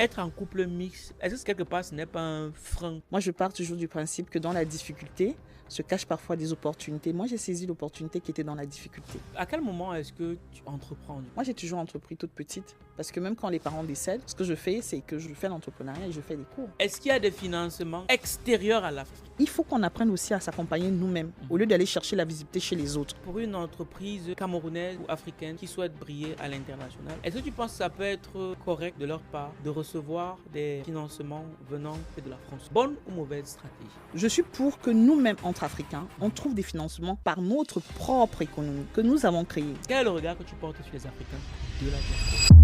être en couple mixte, est-ce que quelque part ce n'est pas un frein? Moi, je pars toujours du principe que dans la difficulté se cachent parfois des opportunités. Moi, j'ai saisi l'opportunité qui était dans la difficulté. À quel moment est-ce que tu entreprends? Moi, j'ai toujours entrepris toute petite. Parce que même quand les parents décèdent, ce que je fais, c'est que je fais l'entrepreneuriat et je fais des cours. Est-ce qu'il y a des financements extérieurs à l'Afrique? Il faut qu'on apprenne aussi à s'accompagner nous-mêmes, au lieu d'aller chercher la visibilité chez les autres. Pour une entreprise camerounaise ou africaine qui souhaite briller à l'international, est-ce que tu penses que ça peut être correct de leur part de recevoir des financements venant de la France? Bonne ou mauvaise stratégie? Je suis pour que nous-mêmes, entre Africains, on trouve des financements par notre propre économie que nous avons créée. Quel est le regard que tu portes sur les Africains de la diaspora?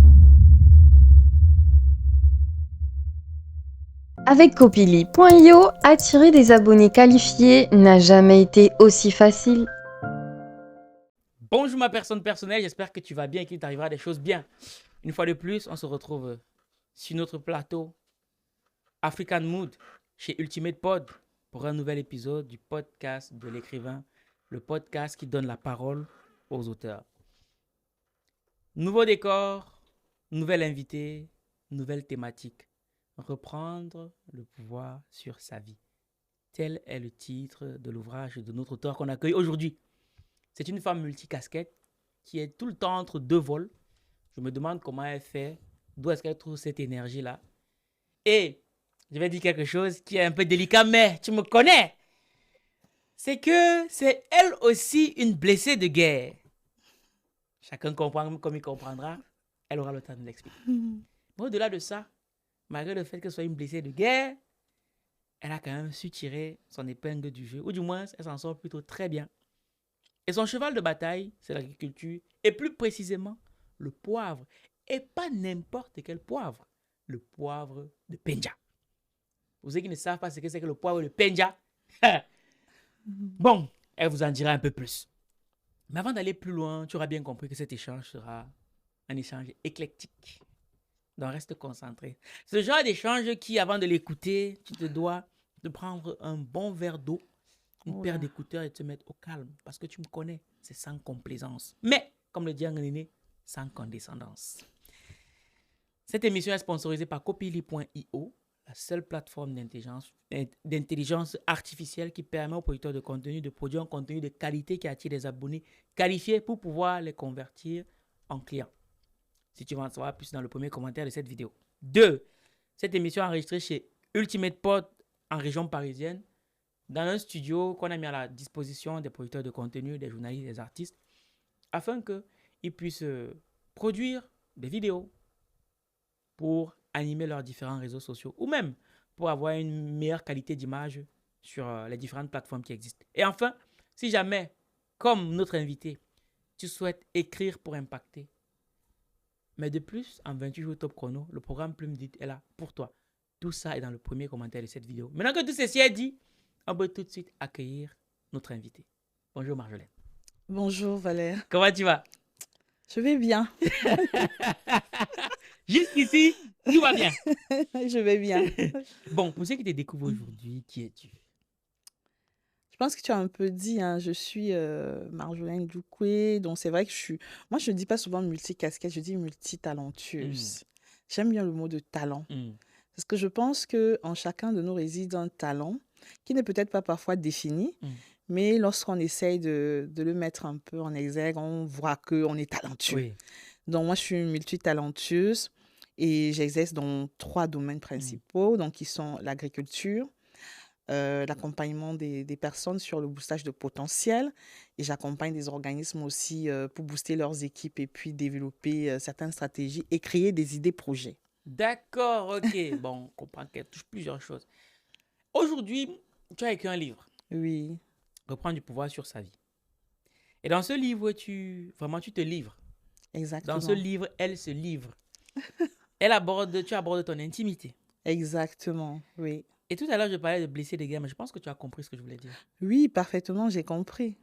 Avec Copili.io, attirer des abonnés qualifiés n'a jamais été aussi facile. Bonjour ma personne personnelle, j'espère que tu vas bien et qu'il t'arrivera des choses bien. Une fois de plus, on se retrouve sur notre plateau African Mood chez Ultimate Pod pour un nouvel épisode du podcast de l'écrivain, le podcast qui donne la parole aux auteurs. Nouveau décor, nouvel invité, nouvelle thématique. Reprendre le pouvoir sur sa vie. Tel est le titre de l'ouvrage de notre auteur qu'on accueille aujourd'hui. C'est une femme multicasquette qui est tout le temps entre deux vols. Je me demande comment elle fait, d'où est-ce qu'elle trouve cette énergie-là. Et je vais dire quelque chose qui est un peu délicat, mais tu me connais. C'est que c'est elle aussi une blessée de guerre. Chacun comprend comme il comprendra. Elle aura le temps de l'expliquer. Mais au-delà de ça, malgré le fait qu'elle soit une blessée de guerre, elle a quand même su tirer son épingle du jeu. Ou du moins, elle s'en sort plutôt très bien. Et son cheval de bataille, c'est l'agriculture. Et plus précisément, le poivre. Et pas n'importe quel poivre. Le poivre de Penja. Pour ceux qui ne savent pas ce que c'est que le poivre de Penja, bon, elle vous en dira un peu plus. Mais avant d'aller plus loin, tu auras bien compris que cet échange sera un échange éclectique. Donc reste concentré. C'est le genre d'échange qui, avant de l'écouter, tu te dois de prendre un bon verre d'eau, une paire d'écouteurs et te mettre au calme. Parce que tu me connais, c'est sans complaisance. Mais, comme le dit Anglais, sans condescendance. Cette émission est sponsorisée par Copili.io, la seule plateforme d'intelligence artificielle qui permet aux producteurs de contenu de produire un contenu de qualité qui attire des abonnés qualifiés pour pouvoir les convertir en clients. Si tu veux en savoir plus dans le premier commentaire de cette vidéo. 2. Cette émission est enregistrée chez Ultimate Pod en région parisienne, dans un studio qu'on a mis à la disposition des producteurs de contenu, des journalistes, des artistes, afin qu'ils puissent produire des vidéos pour animer leurs différents réseaux sociaux ou même pour avoir une meilleure qualité d'image sur les différentes plateformes qui existent. Et enfin, si jamais, comme notre invité, tu souhaites écrire pour impacter, mais de plus, en 28 jours top chrono, le programme Plume Dite est là pour toi. Tout ça est dans le premier commentaire de cette vidéo. Maintenant que tout ceci est dit, on peut tout de suite accueillir notre invité. Bonjour Marjolaine. Bonjour Valère. Comment tu vas? Je vais bien. Jusqu'ici, tout va bien. Je vais bien. Bon, pour ceux qui te découvrent aujourd'hui, qui es-tu? Je pense que tu as un peu dit, hein, je suis Marjolaine Doucoué, donc c'est vrai que moi je ne dis pas souvent multicasquette, je dis multitalentueuse. J'aime bien le mot de talent, parce que je pense qu'en chacun de nous réside un talent qui n'est peut-être pas parfois défini, mais lorsqu'on essaye de le mettre un peu en exergue, on voit qu'on est talentueux. Oui. Donc moi je suis multitalentueuse et j'exerce dans 3 domaines principaux, donc qui sont l'agriculture, l'accompagnement des personnes sur le boostage de potentiel, et j'accompagne des organismes aussi pour booster leurs équipes et puis développer certaines stratégies et créer des idées projets. D'accord, ok. Bon, on comprend qu'elle touche plusieurs choses. Aujourd'hui, tu as écrit un livre, Oui, Reprendre du pouvoir sur sa vie. Et dans ce livre, tu te livres. exactement. Dans ce livre, elle se livre. Tu abordes ton intimité. Exactement, oui. Et tout à l'heure, je parlais de blessé de guerre, mais je pense que tu as compris ce que je voulais dire. Oui, parfaitement, j'ai compris.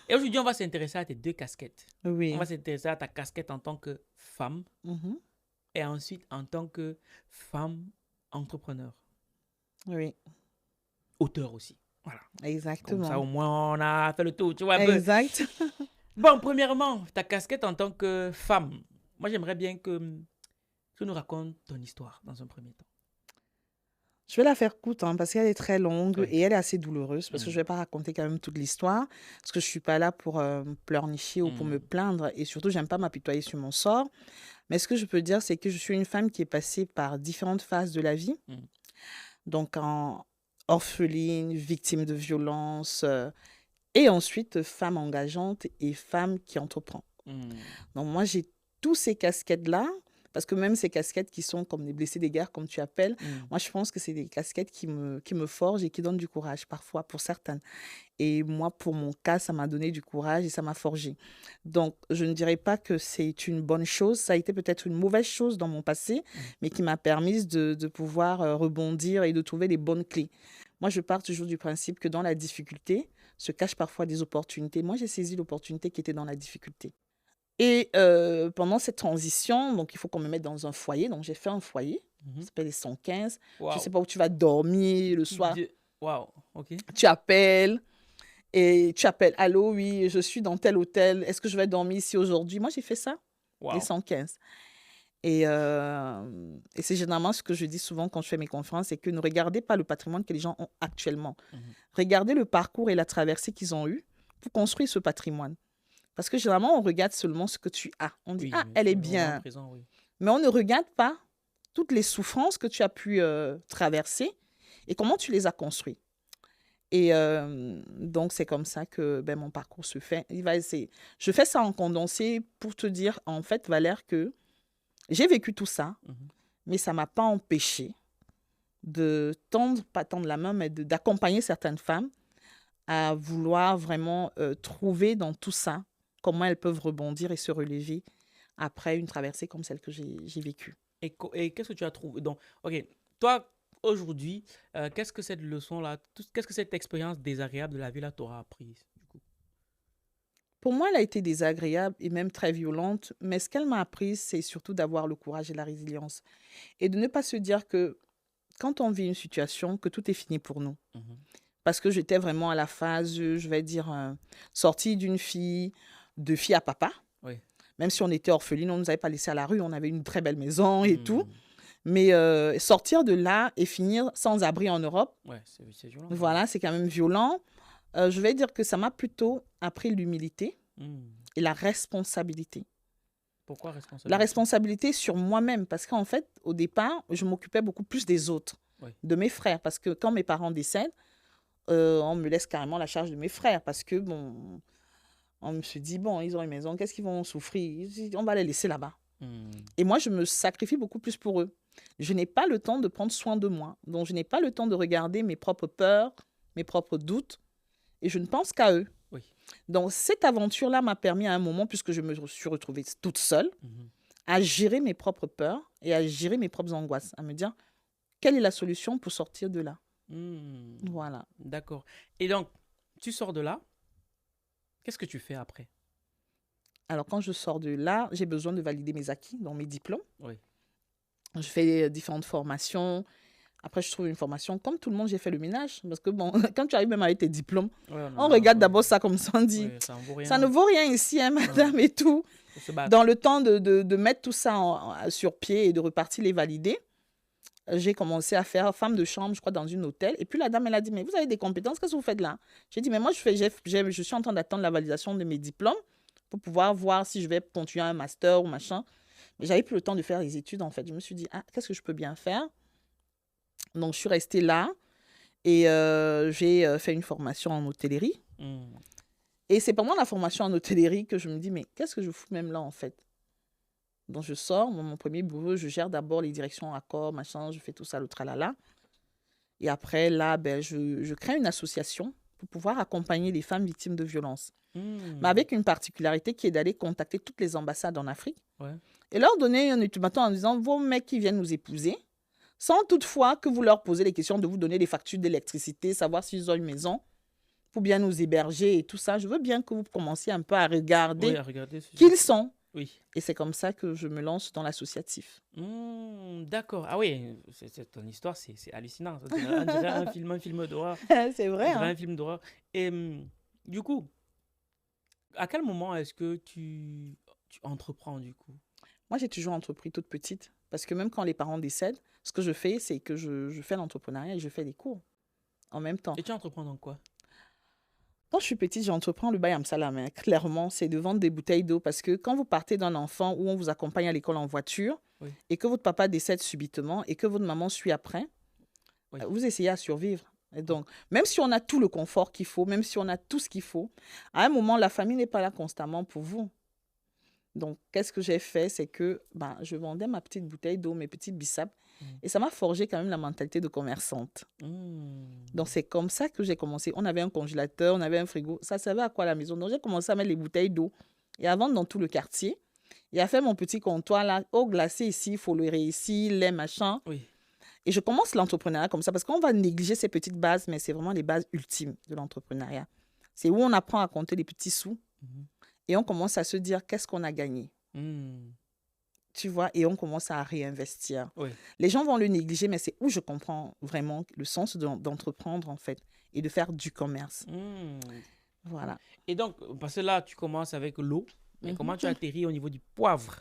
Et aujourd'hui, on va s'intéresser à tes 2 casquettes. Oui. On va s'intéresser à ta casquette en tant que femme et ensuite en tant que femme entrepreneur. Oui, Auteur aussi. Voilà. exactement. Comme ça, au moins, on a fait le tour, tu vois un peu. Exact. Bon, premièrement, ta casquette en tant que femme. Moi, j'aimerais bien que Tu nous racontes ton histoire dans un premier temps. Je vais la faire courte parce qu'elle est très longue Oui. et elle est assez douloureuse parce que je Mm. ne vais pas raconter quand même toute l'histoire parce que je ne suis pas là pour pleurnicher ou pour me plaindre et surtout, j'aime pas m'apitoyer sur mon sort. Mais ce que je peux dire, c'est que je suis une femme qui est passée par différentes phases de la vie. Mm. Donc, en orpheline, victime de violence et ensuite femme engageante et femme qui entreprend. Mm. Donc, moi, j'ai tous ces casquettes-là. Parce que même ces casquettes qui sont comme des blessés des guerres, comme tu appelles, moi, je pense que c'est des casquettes qui me forgent et qui donnent du courage, parfois, pour certaines. Et moi, pour mon cas, ça m'a donné du courage et ça m'a forgé. Donc, je ne dirais pas que c'est une bonne chose. Ça a été peut-être une mauvaise chose dans mon passé, mais qui m'a permis de pouvoir rebondir et de trouver les bonnes clés. Moi, je pars toujours du principe que dans la difficulté se cachent parfois des opportunités. Moi, j'ai saisi l'opportunité qui était dans la difficulté. Et pendant cette transition, donc il faut qu'on me mette dans un foyer. Donc j'ai fait un foyer, ça s'appelle les 115. Je ne sais pas où tu vas dormir le soir. Waouh, ok. Tu appelles et tu appelles, allô, oui, je suis dans tel hôtel. Est-ce que je vais dormir ici aujourd'hui? Moi, j'ai fait ça, les 115. Et c'est généralement ce que je dis souvent quand je fais mes conférences, c'est que ne regardez pas le patrimoine que les gens ont actuellement. Regardez le parcours et la traversée qu'ils ont eu pour construire ce patrimoine. Parce que généralement, on regarde seulement ce que tu as. On dit, elle est bien. Présent, oui. Mais on ne regarde pas toutes les souffrances que tu as pu traverser et comment tu les as construites. Et donc, c'est comme ça que mon parcours se fait. Je fais ça en condensé pour te dire, en fait, Valère, que j'ai vécu tout ça, mais ça ne m'a pas empêché de pas tendre la main, mais d'accompagner certaines femmes à vouloir vraiment trouver dans tout ça comment elles peuvent rebondir et se relever après une traversée comme celle que j'ai vécue. Et qu'est-ce que tu as trouvé? Donc, ok, toi, aujourd'hui, qu'est-ce que cette leçon-là, qu'est-ce que cette expérience désagréable de la vie-là t'aura appris, du coup? Pour moi, elle a été désagréable et même très violente, mais ce qu'elle m'a appris, c'est surtout d'avoir le courage et la résilience. Et de ne pas se dire que quand on vit une situation, que tout est fini pour nous. Parce que j'étais vraiment à la phase, je vais dire, sortie d'une fille, de fille à papa. Oui. Même si on était orpheline, on ne nous avait pas laissé à la rue, on avait une très belle maison et tout. Mais sortir de là et finir sans abri en Europe, c'est violent. Voilà, c'est quand même violent. Je vais dire que ça m'a plutôt appris l'humilité et la responsabilité. Pourquoi responsabilité? La responsabilité sur moi-même, parce qu'en fait, au départ, je m'occupais beaucoup plus des autres, de mes frères. Parce que quand mes parents décèdent, on me laisse carrément la charge de mes frères, parce que, on me se dit, ils ont une maison, qu'est-ce qu'ils vont souffrir? On va les laisser là-bas. Et moi, je me sacrifie beaucoup plus pour eux. Je n'ai pas le temps de prendre soin de moi. Donc, je n'ai pas le temps de regarder mes propres peurs, mes propres doutes. Et je ne pense qu'à eux. Donc, cette aventure-là m'a permis à un moment, puisque je me suis retrouvée toute seule, à gérer mes propres peurs et à gérer mes propres angoisses. À me dire, quelle est la solution pour sortir de là? Voilà. D'accord. Et donc, tu sors de là. Qu'est-ce que tu fais après? Alors, quand je sors de là, j'ai besoin de valider mes acquis, donc mes diplômes. Oui. Je fais différentes formations. Après, je trouve une formation. Comme tout le monde, j'ai fait le ménage. Parce que, quand tu arrives même avec tes diplômes, on regarde d'abord ça comme ça, on dit, ça ne vaut rien ici, hein, madame, et tout. Dans le temps de mettre tout ça sur pied et de repartir les valider, j'ai commencé à faire femme de chambre, je crois, dans une hôtel. Et puis la dame, elle a dit, mais vous avez des compétences, qu'est-ce que vous faites là? J'ai dit, mais moi, je suis en train d'attendre la validation de mes diplômes pour pouvoir voir si je vais continuer un master ou machin. Mais j'avais plus le temps de faire les études, en fait. Je me suis dit, qu'est-ce que je peux bien faire? Donc, je suis restée là et j'ai fait une formation en hôtellerie. Et c'est pendant la formation en hôtellerie que je me dis, mais qu'est-ce que je fous même là, en fait? Donc, je sors, mon premier boulot, je gère d'abord les directions accords, machin, je fais tout ça, le tralala. Et après, là, je crée une association pour pouvoir accompagner les femmes victimes de violences. Mais avec une particularité qui est d'aller contacter toutes les ambassades en Afrique et leur donner un ultimatum en disant, vos mecs qui viennent nous épouser, sans toutefois que vous leur posez les questions de vous donner les factures d'électricité, savoir s'ils ont une maison, pour bien nous héberger et tout ça. Je veux bien que vous commenciez un peu à regarder qui ils sont. Oui. Et c'est comme ça que je me lance dans l'associatif. D'accord. Ah oui, ton histoire, c'est hallucinant. On dirait un film d'horreur. C'est vrai. On dirait un film d'horreur. Et du coup, à quel moment est-ce que tu entreprends, du coup? Moi, j'ai toujours entrepris toute petite. Parce que même quand les parents décèdent, ce que je fais, c'est que je fais l'entrepreneuriat et je fais des cours en même temps. Et tu entreprends dans quoi? Quand je suis petite, j'entreprends le bail Amsalam. Hein. Clairement, c'est de vendre des bouteilles d'eau parce que quand vous partez d'un enfant où on vous accompagne à l'école en voiture Oui. et que votre papa décède subitement et que votre maman suit après, Oui. vous essayez à survivre. Et donc, même si on a tout le confort qu'il faut, même si on a tout ce qu'il faut, à un moment, la famille n'est pas là constamment pour vous. Donc, qu'est-ce que j'ai fait? C'est que je vendais ma petite bouteille d'eau, mes petites bissap, et ça m'a forgé quand même la mentalité de commerçante. Donc, c'est comme ça que j'ai commencé. On avait un congélateur, on avait un frigo. Ça servait à quoi à la maison? Donc, j'ai commencé à mettre les bouteilles d'eau et à vendre dans tout le quartier. Et à faire mon petit comptoir là, eau glacée ici, folieré ici, lait, machin. Oui. Et je commence l'entrepreneuriat comme ça parce qu'on va négliger ces petites bases, mais c'est vraiment les bases ultimes de l'entrepreneuriat. C'est où on apprend à compter les petits sous et on commence à se dire qu'est-ce qu'on a gagné. Tu vois, et on commence à réinvestir. Oui. Les gens vont le négliger, mais c'est où je comprends vraiment le sens d'entreprendre, en fait, et de faire du commerce. Voilà. Et donc, parce que là, tu commences avec l'eau, mais comment tu atterris au niveau du poivre?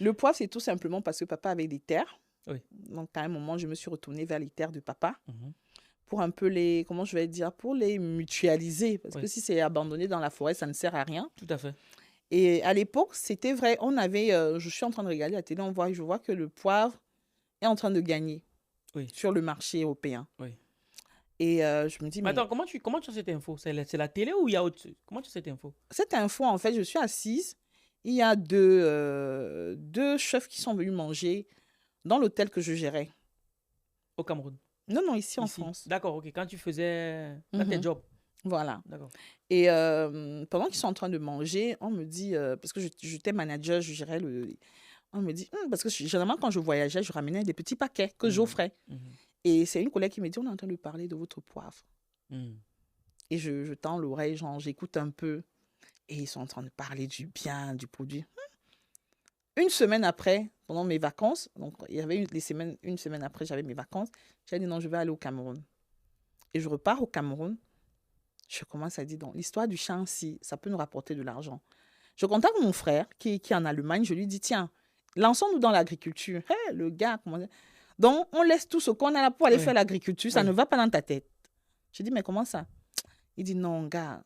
Le poivre, c'est tout simplement parce que papa avait des terres. Oui. Donc, à un moment, je me suis retournée vers les terres de papa pour un peu les, comment je vais dire, pour les mutualiser. Parce que si c'est abandonné dans la forêt, ça ne sert à rien. Tout à fait. Et à l'époque, c'était vrai, on avait, je suis en train de regarder la télé, je vois que le poivre est en train de gagner sur le marché européen. Oui. Et je me dis, mais attends, comment tu as cette info? C'est la télé ou il y a autre... Comment tu as cette info? Cette info, en fait, je suis assise. Il y a deux chefs qui sont venus manger dans l'hôtel que je gérais. Au Cameroun? Non, ici en France. D'accord, ok. Quand tu faisais tes jobs. Voilà. D'accord. Et pendant qu'ils sont en train de manger, on me dit, parce que j'étais manager, je gérais on me dit, parce que généralement, quand je voyageais, je ramenais des petits paquets que j'offrais. Et c'est une collègue qui me dit, on est en train de parler de votre poivre. Et je tends l'oreille, genre, j'écoute un peu. Et ils sont en train de parler du bien, du produit. Une semaine après, pendant mes vacances, donc il y avait une semaine après, j'avais mes vacances, j'ai dit non, je vais aller au Cameroun. Et je repars au Cameroun. Je commence à dire, donc, l'histoire du champ, si ça peut nous rapporter de l'argent. Je contacte mon frère qui est en Allemagne. Je lui dis, tiens, lançons-nous dans l'agriculture. Hey, le gars, comment... Donc, on laisse tout ce qu'on a là pour aller faire l'agriculture. Ça ne va pas dans ta tête. Je dis, mais comment ça? Il dit, non, gars.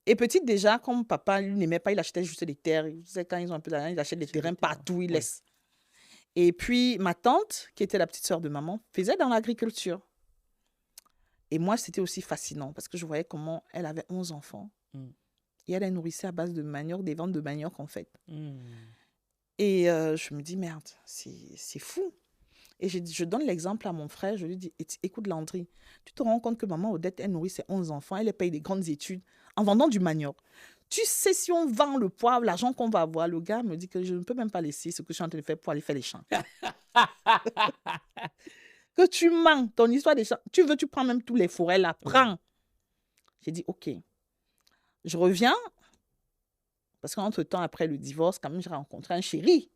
Et petite, déjà, comme papa, lui, n'aimait pas, il achetait juste des terres. Tu sais, quand ils ont un peu d'argent, ils achètent des terrains partout, ils laissent. Et puis, ma tante, qui était la petite sœur de maman, faisait dans l'agriculture. Et moi, c'était aussi fascinant parce que je voyais comment elle avait 11 enfants. Et elle nourrissait à base de manioc, des ventes de manioc, en fait. Et je me dis, merde, c'est fou. Et je donne l'exemple à mon frère. Je lui dis, écoute, Landry, tu te rends compte que maman Odette, elle nourrit ses 11 enfants. Elle paye des grandes études en vendant du manioc. Tu sais, si on vend le poivre, l'argent qu'on va avoir, le gars me dit que je ne peux même pas laisser ce que je suis en train de faire pour aller faire les champs. Que tu mens, ton histoire des champs. Tu prends même tous les forêts là, prends. J'ai dit, ok. Je reviens, parce qu'entre-temps, après le divorce, quand même, j'ai rencontré un chéri.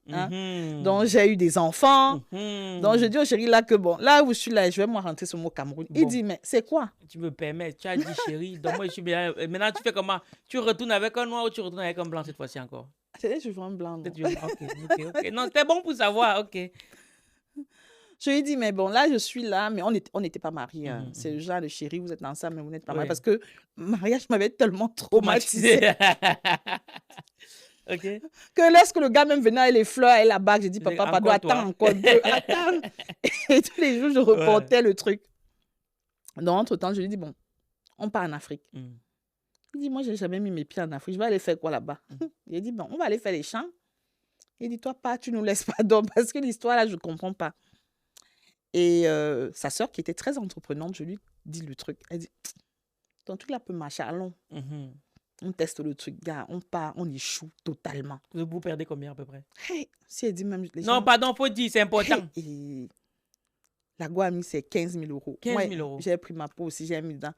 Donc, j'ai eu des enfants. Donc, je dis au chéri là que, bon, là où je suis là, je vais moi rentrer sur mon Cameroun. Il dit, mais c'est quoi? Tu me permets, tu as dit chéri, donc moi, je suis bien. Maintenant, tu fais comment? Tu retournes avec un noir ou tu retournes avec un blanc cette fois-ci encore? C'est je veux un blanc. Ok. Non, c'était bon pour savoir, ok. Je lui ai dit, mais bon, là, je suis là, mais on n'était pas mariés. C'est le genre de chéri, vous êtes ensemble, mais vous n'êtes pas mariés. Parce que le mariage m'avait tellement traumatisé. Ok. Que lorsque le gars même venait avec les fleurs et la bague, j'ai dit, papa, pardon, attends encore un peu, attends. Et tous les jours, je reportais le truc. Donc, entre-temps, je lui ai dit, bon, on part en Afrique. Il dit, moi, je n'ai jamais mis mes pieds en Afrique. Je vais aller faire quoi là-bas? Il a dit, bon, on va aller faire les champs. Il dit, toi, pas, tu ne nous laisses pas dormir. Parce que l'histoire, là, je ne comprends pas. Et sa sœur, qui était très entreprenante, je lui dis le truc. Elle dit, ton truc là peut marcher, allons. On teste le truc, gars, on part, on échoue totalement. Vous perdez combien à peu près? Hey, si elle dit même... Non, pardon, faut dire, c'est important. Hey, la Guami, c'est 15 000 euros. 15 000 euros. J'ai pris ma peau aussi, j'ai mis dedans.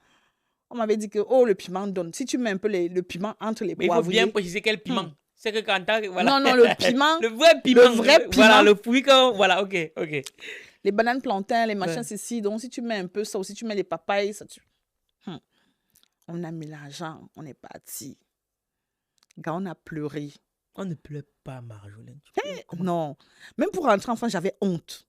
On m'avait dit que, oh, le piment donne. Si tu mets un peu le piment entre les poivriers... Mais il faut bien préciser quel piment. C'est que quand voilà. Non, le piment. Le vrai piment. Le vrai piment. Voilà, le fruit que... Voilà, ok. Les bananes plantains, les machins, ceci. Donc, si tu mets un peu ça, ou si tu mets les papayes, ça... On a mis l'argent, on est parti. Gars, on a pleuré. On ne pleure pas, Marjolaine. Tu pleures comment? Non. Même pour rentrer en France, j'avais honte.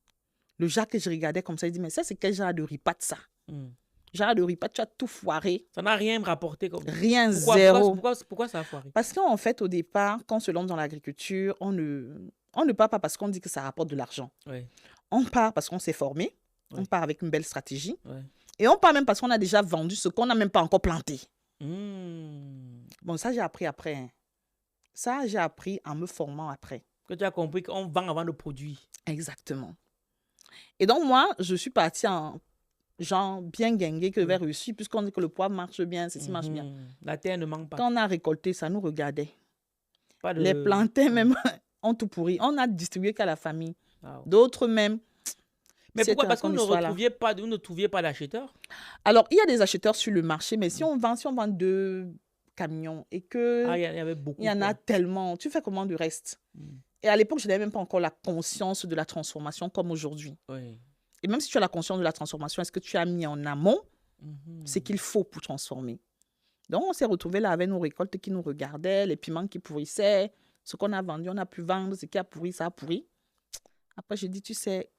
Le Jacques que je regardais comme ça, il dit, mais ça, c'est quel genre de ripat, ça? Hmm. Genre de ripat, tu as tout foiré. Ça n'a rien rapporté comme. Rien, Pourquoi, zéro. pourquoi ça a foiré? Parce qu'en fait, au départ, quand on se lance dans l'agriculture, on ne part pas parce qu'on dit que ça rapporte de l'argent. Ouais, On part parce qu'on s'est formé. On Ouais. part avec une belle stratégie. ouais. Et on part même parce qu'on a déjà vendu ce qu'on n'a même pas encore planté. Hmm. Bon, ça, j'ai appris après. Hein. Ça, j'ai appris en me formant après. Que tu as compris qu'on vend avant de produire. Exactement. Et donc, moi, je suis partie en genre bien guingué que j'avais réussi, puisqu'on dit que le poivre marche bien, ceci marche bien. La terre ne manque pas. Quand on a récolté, ça nous regardait. Pas de... Les plantains même ont tout pourri. On a distribué qu'à la famille. Wow. D'autres même. Mais c'est pourquoi? une Parce qu'on ne histoire, là. trouviez pas d'acheteurs. Alors, il y a des acheteurs sur le marché, mais si on vend 2 camions et que Ah, il y avait beaucoup. il y en a quoi. tellement, tu fais comment du reste? Et à l'époque, je n'avais même pas encore la conscience de la transformation comme aujourd'hui. Oui. Et même si tu as la conscience de la transformation, est-ce que tu as mis en amont Mhm. ce qu'il faut pour transformer? Donc, on s'est retrouvés là avec nos récoltes qui nous regardaient, les piments qui pourrissaient, ce qu'on a vendu, on a pu vendre, ce qui a pourri, ça a pourri. Après, j'ai dit, tu sais,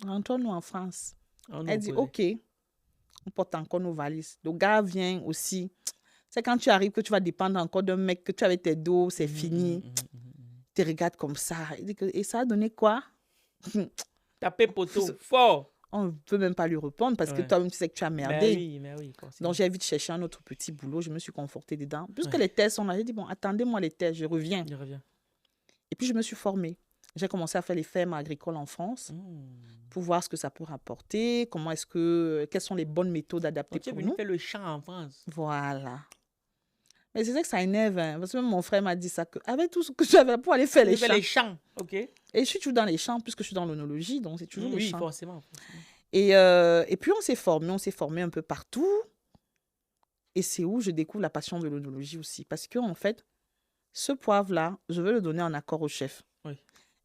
rentrons-nous en France. On Elle nous dit, posait. OK, on porte encore nos valises. Le gars vient aussi. C'est quand tu arrives que tu vas dépendre encore d'un mec que tu avais tes dos, c'est fini. Tu te regardes comme ça. Il dit que, et ça a donné quoi? Taper poteau, fort. On ne peut même pas lui répondre parce que Ouais. toi-même, tu sais que tu as merdé. Mais oui, forcément. Donc, j'ai vite cherché un autre petit boulot. Je me suis confortée dedans. Puisque Ouais. les tests sont là, j'ai dit, bon, attendez-moi les tests, je reviens. Je reviens. Et puis, je me suis formée. J'ai commencé à faire les fermes agricoles en France pour voir ce que ça peut rapporter, quelles sont les bonnes méthodes adaptées Donc, tu es pour venu nous. faire le champ en France. Voilà. Mais c'est ça que ça énerve, hein, parce que même mon frère m'a dit ça, avec tout ce que j'avais pour aller faire les Tu fais champs. les champs, ok? Et je suis toujours dans les champs, puisque je suis dans l'onologie, donc c'est toujours les Oui, champs. forcément. Et puis on s'est formé un peu partout. Et c'est où je découvre la passion de l'onologie aussi. Parce que en fait, ce poivre-là, je veux le donner en accord au chef. Oui.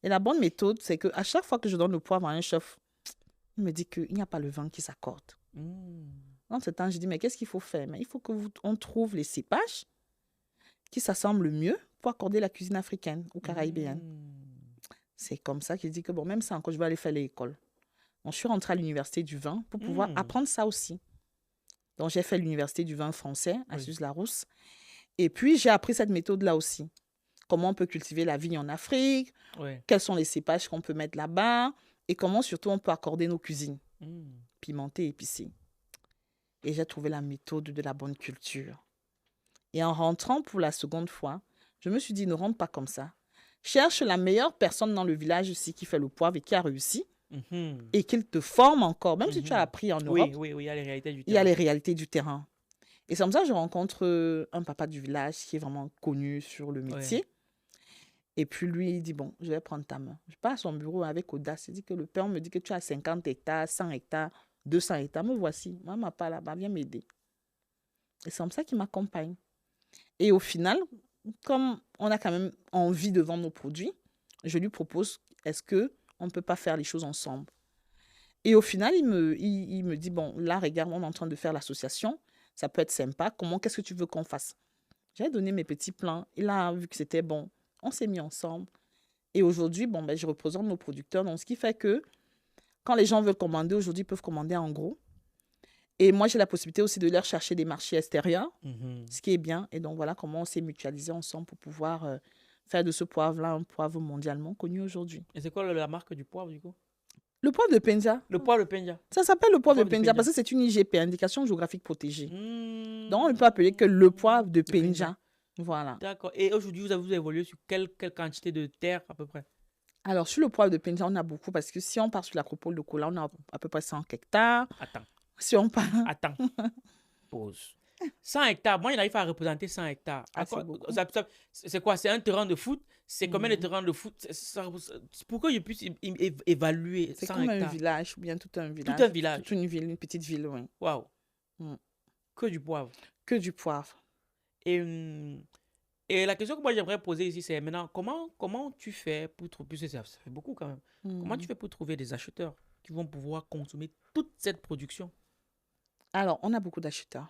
Et la bonne méthode, c'est qu'à chaque fois que je donne le poivre à un chef, il me dit qu'il n'y a pas le vin qui s'accorde. Dans ce temps, je dis, mais qu'est-ce qu'il faut faire? Mais il faut qu'on trouve les cépages qui s'assemblent le mieux pour accorder la cuisine africaine ou caribéenne. C'est comme ça qu'il dit que, bon, même ça encore, je vais aller faire l'école. Donc, je suis rentrée à l'université du vin pour pouvoir apprendre ça aussi. Donc, j'ai fait l'université du vin français à Suze-Larousse. Et puis, j'ai appris cette méthode-là aussi. Comment on peut cultiver la vigne en Afrique, quels sont les cépages qu'on peut mettre là-bas, et comment surtout on peut accorder nos cuisines, pimentées, épicées. Et j'ai trouvé la méthode de la bonne culture. Et en rentrant pour la seconde fois, je me suis dit, ne rentre pas comme ça. Cherche la meilleure personne dans le village ici qui fait le poivre et qui a réussi, et qu'il te forme encore. Même si tu as appris en Europe, oui, il y a les réalités du terrain. il y a les réalités du terrain. Et c'est comme ça que je rencontre un papa du village qui est vraiment connu sur le métier. Et puis lui, il dit, bon, je vais prendre ta main. Je pars à son bureau avec audace. Il dit que le père me dit que tu as 50 hectares, 100 hectares, 200 hectares. Me voici. Moi, ma part là-bas, viens m'aider. Et c'est comme ça qu'il m'accompagne. Et au final, comme on a quand même envie de vendre nos produits, je lui propose, est-ce qu'on ne peut pas faire les choses ensemble? Et au final, il me dit, bon, là, regarde, on est en train de faire l'association. Ça peut être sympa. Qu'est-ce que tu veux qu'on fasse? J'ai donné mes petits plans. Il a vu que c'était bon. On s'est mis ensemble. Et aujourd'hui, bon, je représente nos producteurs. Donc, ce qui fait que quand les gens veulent commander, aujourd'hui, ils peuvent commander en gros. Et moi, j'ai la possibilité aussi de leur chercher des marchés extérieurs, ce qui est bien. Et donc, voilà comment on s'est mutualisé ensemble pour pouvoir faire de ce poivre-là un poivre mondialement connu aujourd'hui. Et c'est quoi la marque du poivre, du coup? Le poivre de Penja. Le poivre de Penja. Ça s'appelle le poivre de Penja parce que c'est une IGP, indication géographique protégée. Donc, on ne peut appeler que le poivre de Penja. Voilà. D'accord. Et aujourd'hui, vous avez évolué sur quelle quantité de terre à peu près? Alors, sur le poivre de Penja, on a beaucoup parce que si on part sur l'acropole de Kola, on a à peu près 100 hectares. Attends. Si on part... Attends. Pause. 100 hectares. Moi, il arrive à représenter 100 hectares. C'est quoi? C'est un terrain de foot? C'est combien de terrains de foot? Pour que je puisse évaluer 100 hectares. C'est comme un village ou bien tout un village. Tout un village. Toute une ville, une petite ville, oui. Waouh. Que du poivre. Que du poivre. Et la question que moi j'aimerais poser ici, c'est maintenant, comment tu fais pour trouver, puisque ça fait beaucoup quand même, comment tu fais pour trouver des acheteurs qui vont pouvoir consommer toute cette production? Alors, on a beaucoup d'acheteurs.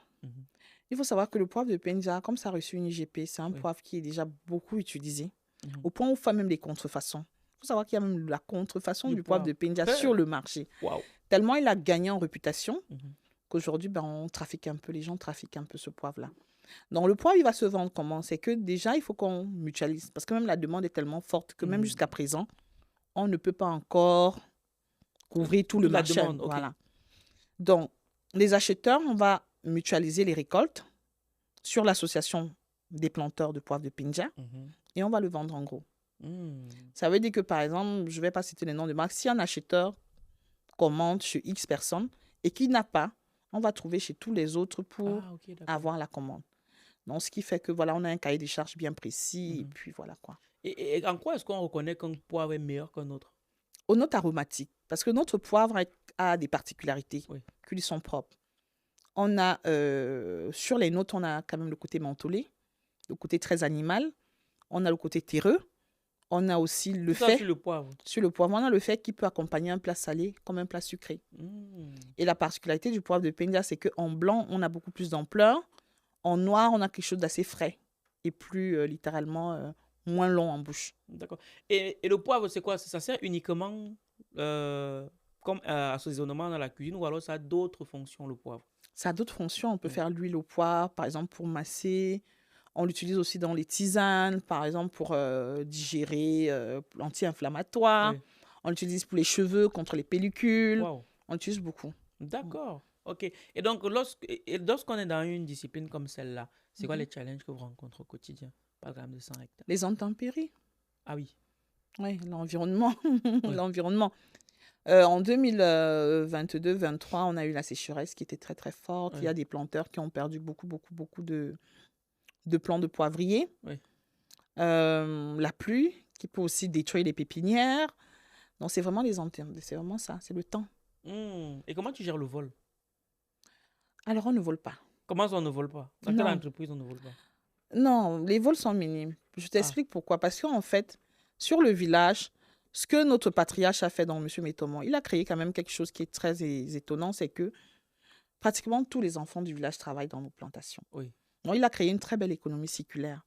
Il faut savoir que le poivre de Penja, comme ça a reçu une IGP, c'est un poivre qui est déjà beaucoup utilisé. au point où on fait même les contrefaçons. Il faut savoir qu'il y a même la contrefaçon Du du poivre de poivre. Penja sur le marché. Waouh. Tellement il a gagné en réputation Mhm. qu'aujourd'hui, on trafique un peu, les gens trafiquent un peu ce poivre-là. Donc, le poivre, il va se vendre comment? C'est que déjà, il faut qu'on mutualise. Parce que même la demande est tellement forte que même Mhm. jusqu'à présent, on ne peut pas encore couvrir tout le Toute la marché. demande, ok. Voilà. Donc, les acheteurs, on va mutualiser les récoltes sur l'association des planteurs de poivre de Penja Mhm. et on va le vendre en gros. Mhm. Ça veut dire que, par exemple, je ne vais pas citer les noms de marques, si un acheteur commande chez X personnes et qu'il n'a pas, on va trouver chez tous les autres pour Ah, ok, d'accord. avoir la commande. Donc, ce qui fait que, voilà, on a un cahier des charges bien précis et Mhm. puis voilà quoi. Et en quoi est-ce qu'on reconnaît qu'un poivre est meilleur qu'un autre? Aux notes aromatiques, parce que notre poivre a des particularités Oui. qui lui sont propres. On a, sur les notes, on a quand même le côté mentholé, le côté très animal, on a le côté terreux, on a aussi le Tout ça fait, sur le poivre. sur le poivre, on a le fait qui peut accompagner un plat salé comme un plat sucré. Mhm. Et la particularité du poivre de Penja, c'est qu'en blanc, on a beaucoup plus d'ampleur, en noir, on a quelque chose d'assez frais et plus littéralement moins long en bouche. D'accord. Et le poivre, c'est quoi? Ça sert uniquement comme assaisonnement dans la cuisine ou alors ça a d'autres fonctions, le poivre? Ça a d'autres fonctions. On peut Mm. faire l'huile au poivre, par exemple, pour masser. On l'utilise aussi dans les tisanes, par exemple, pour digérer, anti-inflammatoire. Oui. On l'utilise pour les cheveux, contre les pellicules. Waouh. On l'utilise beaucoup. D'accord. OK. Et donc, lorsqu'on est dans une discipline comme celle-là, c'est quoi Mhm. les challenges que vous rencontrez au quotidien, par exemple de 100 hectares? Les intempéries, Ah oui. oui, l'environnement. Oui. L'environnement. En 2022-23, on a eu la sécheresse qui était très, très forte. Il y a Oui. des planteurs qui ont perdu beaucoup de plants de poivriers. Oui. La pluie qui peut aussi détruire les pépinières. Donc, c'est vraiment les intempéries. C'est vraiment ça, c'est le temps. Et comment tu gères le vol? Alors, on ne vole pas. Comment ça, on ne vole pas? Dans quelle Non, entreprise on ne vole pas? non, les vols sont minimes. Je Ah, t'explique pourquoi. Parce qu'en fait, sur le village, ce que notre patriarche a fait dans M. Métomon, il a créé quand même quelque chose qui est très étonnant, c'est que pratiquement tous les enfants du village travaillent dans nos plantations. oui. Donc, il a créé une très belle économie circulaire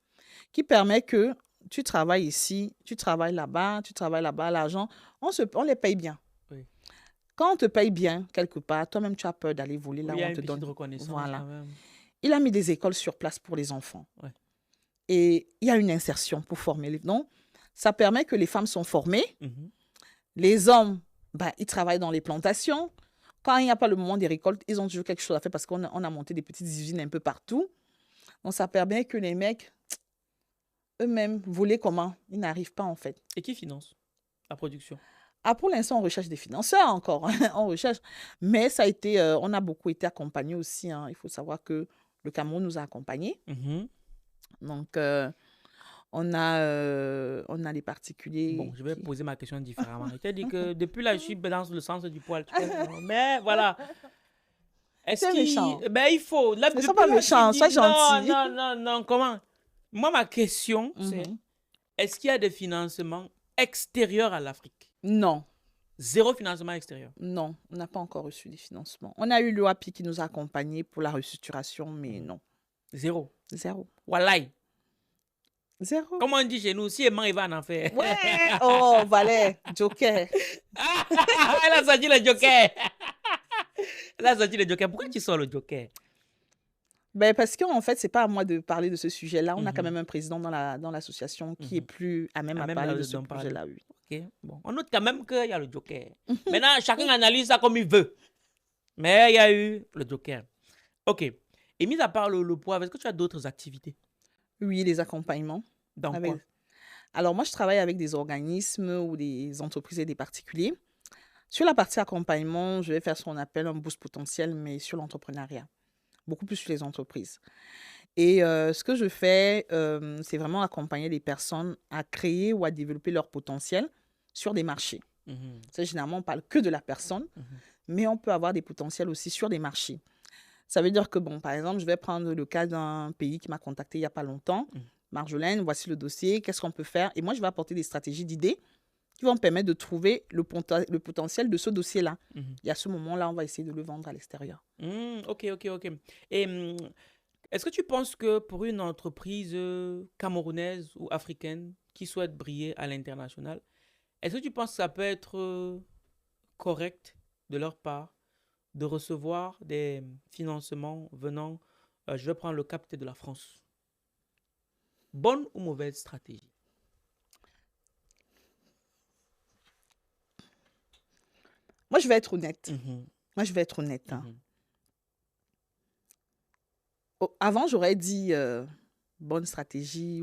qui permet que tu travailles ici, tu travailles là-bas, l'argent, on les paye bien. Oui. Quand on te paye bien quelque part, toi-même, tu as peur d'aller voler là Oui, il où y a on une te petite donne. reconnaissance Voilà. quand même. Il a mis des écoles sur place pour les enfants. Ouais. Et il y a une insertion pour former les... Donc, ça permet que les femmes sont formées. Mhm. Les hommes, ils travaillent dans les plantations. Quand il n'y a pas le moment des récoltes, ils ont toujours quelque chose à faire parce qu'on a monté des petites usines un peu partout. Donc, ça permet que les mecs, eux-mêmes, voler comment? Ils n'arrivent pas, en fait. Et qui finance la production? Ah, pour l'instant, on recherche des financeurs encore. On recherche. Mais ça a été, on a beaucoup été accompagnés aussi. Il faut savoir que le Cameroun nous a accompagnés. Mhm. Donc, on a les particuliers Bon, je vais qui... poser ma question différemment. Je t'ai dit que depuis là, je suis dans le sens du poil. Mais voilà. Est-ce C'est qu'il... méchant. Ben, il faut. Là, Ne depuis sois pas là, je méchant, dis sois non, gentil. non, non, non. Comment? Moi, ma question, c'est Mhm. est-ce qu'il y a des financements extérieurs à l'Afrique? Non, Zéro financement extérieur. non, on n'a pas encore reçu des financements. On a eu l'OAPI qui nous a accompagnés pour la restructuration, mais non, Zéro. zéro. Wallahi. Zéro. Comment on dit chez nous, si Emma, il va en faire. Ouais, oh, Valet, Joker. Elle a sorti le joker. Elle a sorti le joker. Pourquoi tu sors le joker? Parce qu'en fait, c'est pas à moi de parler de ce sujet-là. On a quand Mhm. même un président dans l'association qui est Mhm. plus à même Ah, à même parler là, de ce d'en parler. projet-là, oui. Ok, bon. On note quand même qu'il y a le joker. Maintenant, chacun analyse ça comme il veut. Mais il y a eu le joker. Ok. Et mis à part le poivre, est-ce que tu as d'autres activités? Oui, les accompagnements. Dans Avec... quoi? Alors, moi, je travaille avec des organismes ou des entreprises et des particuliers. Sur la partie accompagnement, je vais faire ce qu'on appelle un boost potentiel, mais sur l'entrepreneuriat. Beaucoup plus sur les entreprises. Et ce que je fais, c'est vraiment accompagner les personnes à créer ou à développer leur potentiel sur des marchés. Mhm. Ça, généralement, on ne parle que de la personne, Mhm. mais on peut avoir des potentiels aussi sur des marchés. Ça veut dire que, bon, par exemple, je vais prendre le cas d'un pays qui m'a contacté il n'y a pas longtemps. Mhm. Marjolaine, voici le dossier, qu'est-ce qu'on peut faire? Et moi, je vais apporter des stratégies, d'idées qui vont me permettre de trouver le potentiel de ce dossier-là. Mhm. Et à ce moment-là, on va essayer de le vendre à l'extérieur. Ok. Et est-ce que tu penses que pour une entreprise camerounaise ou africaine qui souhaitent briller à l'international, est-ce que tu penses que ça peut être correct de leur part de recevoir des financements venant, je vais prendre le cas peut-être de la France. Bonne ou mauvaise stratégie? Moi, je vais être honnête. Mhm, Moi, je vais être honnête. Hein. mhm, Avant, j'aurais dit bonne stratégie.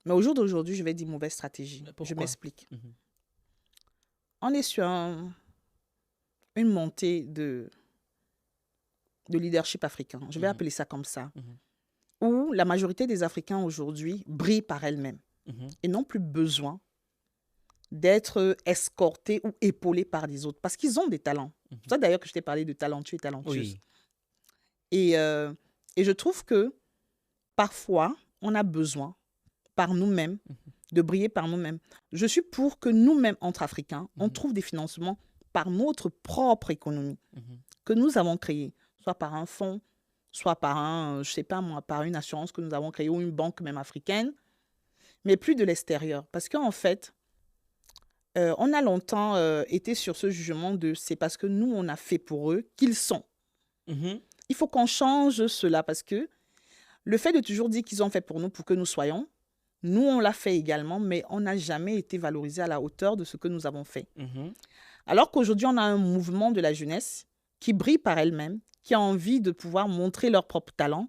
Mais au jour d'aujourd'hui, je vais dire mauvaise stratégie. Mais Je pourquoi? m'explique. Mhm, On est sur une montée de leadership africain. Je vais mhm, appeler ça comme ça. mhm, Où la majorité des Africains aujourd'hui brillent par elles-mêmes mhm, et n'ont plus besoin d'être escortés ou épaulés par des autres parce qu'ils ont des talents. mhm. C'est ça d'ailleurs que je t'ai parlé de talentueux et talentueuses. Oui. Et je trouve que parfois, on a besoin par nous-mêmes de briller par nous-mêmes. Je suis pour que nous-mêmes, entre Africains, on Mhm. trouve des financements par notre propre économie Mhm, que nous avons créée, soit par un fonds, soit par je sais pas moi, par une assurance que nous avons créée ou une banque même africaine, mais plus de l'extérieur. Parce qu'en fait, on a longtemps été sur ce jugement de c'est parce que nous, on a fait pour eux qu'ils sont. mhm, Il faut qu'on change cela parce que le fait de toujours dire qu'ils ont fait pour nous, pour que nous soyons, nous, on l'a fait également, mais on n'a jamais été valorisé à la hauteur de ce que nous avons fait. mhm, Alors qu'aujourd'hui, on a un mouvement de la jeunesse qui brille par elle-même, qui a envie de pouvoir montrer leur propre talent,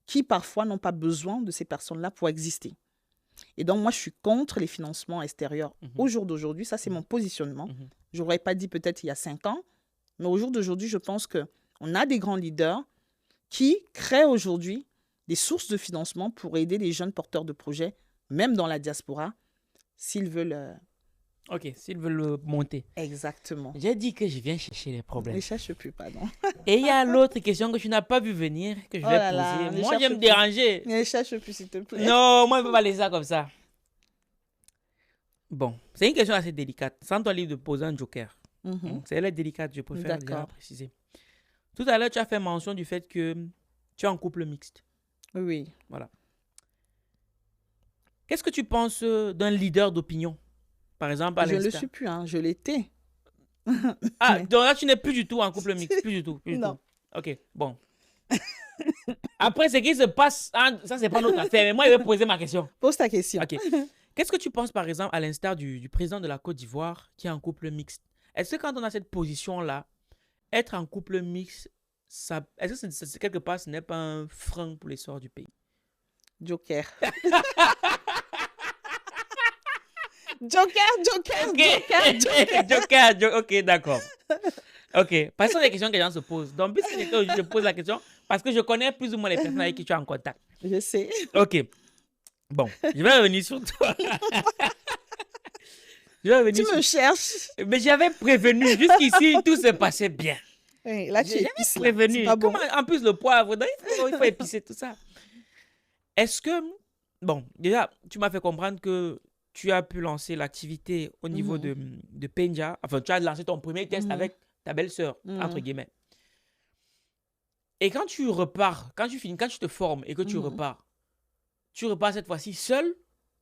qui parfois n'ont pas besoin de ces personnes-là pour exister. Et donc, moi, je suis contre les financements extérieurs. Mhm. Au jour d'aujourd'hui, ça, c'est mon positionnement. mhm. Je n'aurais pas dit peut-être il y a 5 ans, mais au jour d'aujourd'hui, je pense qu'on a des grands leaders qui créent aujourd'hui des sources de financement pour aider les jeunes porteurs de projets, même dans la diaspora, s'ils veulent... Ok, s'ils veulent le monter. Exactement. J'ai dit que je viens chercher les Ne problèmes. cherche plus, pardon. Et il y a l'autre question que tu n'as pas vu venir, que je Oh vais là là, poser. ne Moi, cherche j'aime plus. déranger. Ne cherche plus, s'il te plaît. Non, moi, je ne peux pas laisser ça comme ça. Bon, c'est une question assez délicate. Sens-toi libre de poser un joker. Mhm. C'est elle est délicate, je préfère déjà D'accord. préciser. Tout à l'heure, tu as fait mention du fait que tu es en couple mixte. Oui. Qu'est-ce que tu penses d'un leader d'opinion? Par exemple, à Je ne le l'instant. suis plus, hein. Je l'étais. Ah, Mais- donc là, tu n'es plus du tout en couple mixte. Plus du tout. Plus du Non. tout. Ok, bon. Après, ce qui se passe, hein, ça, c'est pas notre affaire. Mais moi, je vais poser ma question. Pose ta question. Ok. Qu'est-ce que tu penses, par exemple, à l'instar du président de la Côte d'Ivoire qui est en couple mixte? Est-ce que quand on a cette position-là, être en couple mixte, est-ce que quelque part, ce n'est pas un frein pour l'essor du pays? Joker. Joker. Ok, d'accord. Ok, parce que ce sont des questions que les gens se posent. Donc, puisque je pose la question, parce que je connais plus ou moins les personnes avec qui tu es en contact. Je sais. Ok. Bon, je vais revenir sur toi. Je vais revenir Tu me sur... cherches. Mais j'avais prévenu. Jusqu'ici, tout se passait bien. Hey, là, tu J'avais épices. Là. prévenu. C'est pas bon. Comment, en plus, le poivre, donc, il faut épicer tout ça. Est-ce que... Bon, déjà, tu m'as fait comprendre que tu as pu lancer l'activité au niveau de Penja. Enfin, tu as lancé ton premier test avec ta belle-sœur, entre guillemets. Et quand tu repars, quand tu finis, quand tu te formes et que tu repars cette fois-ci seul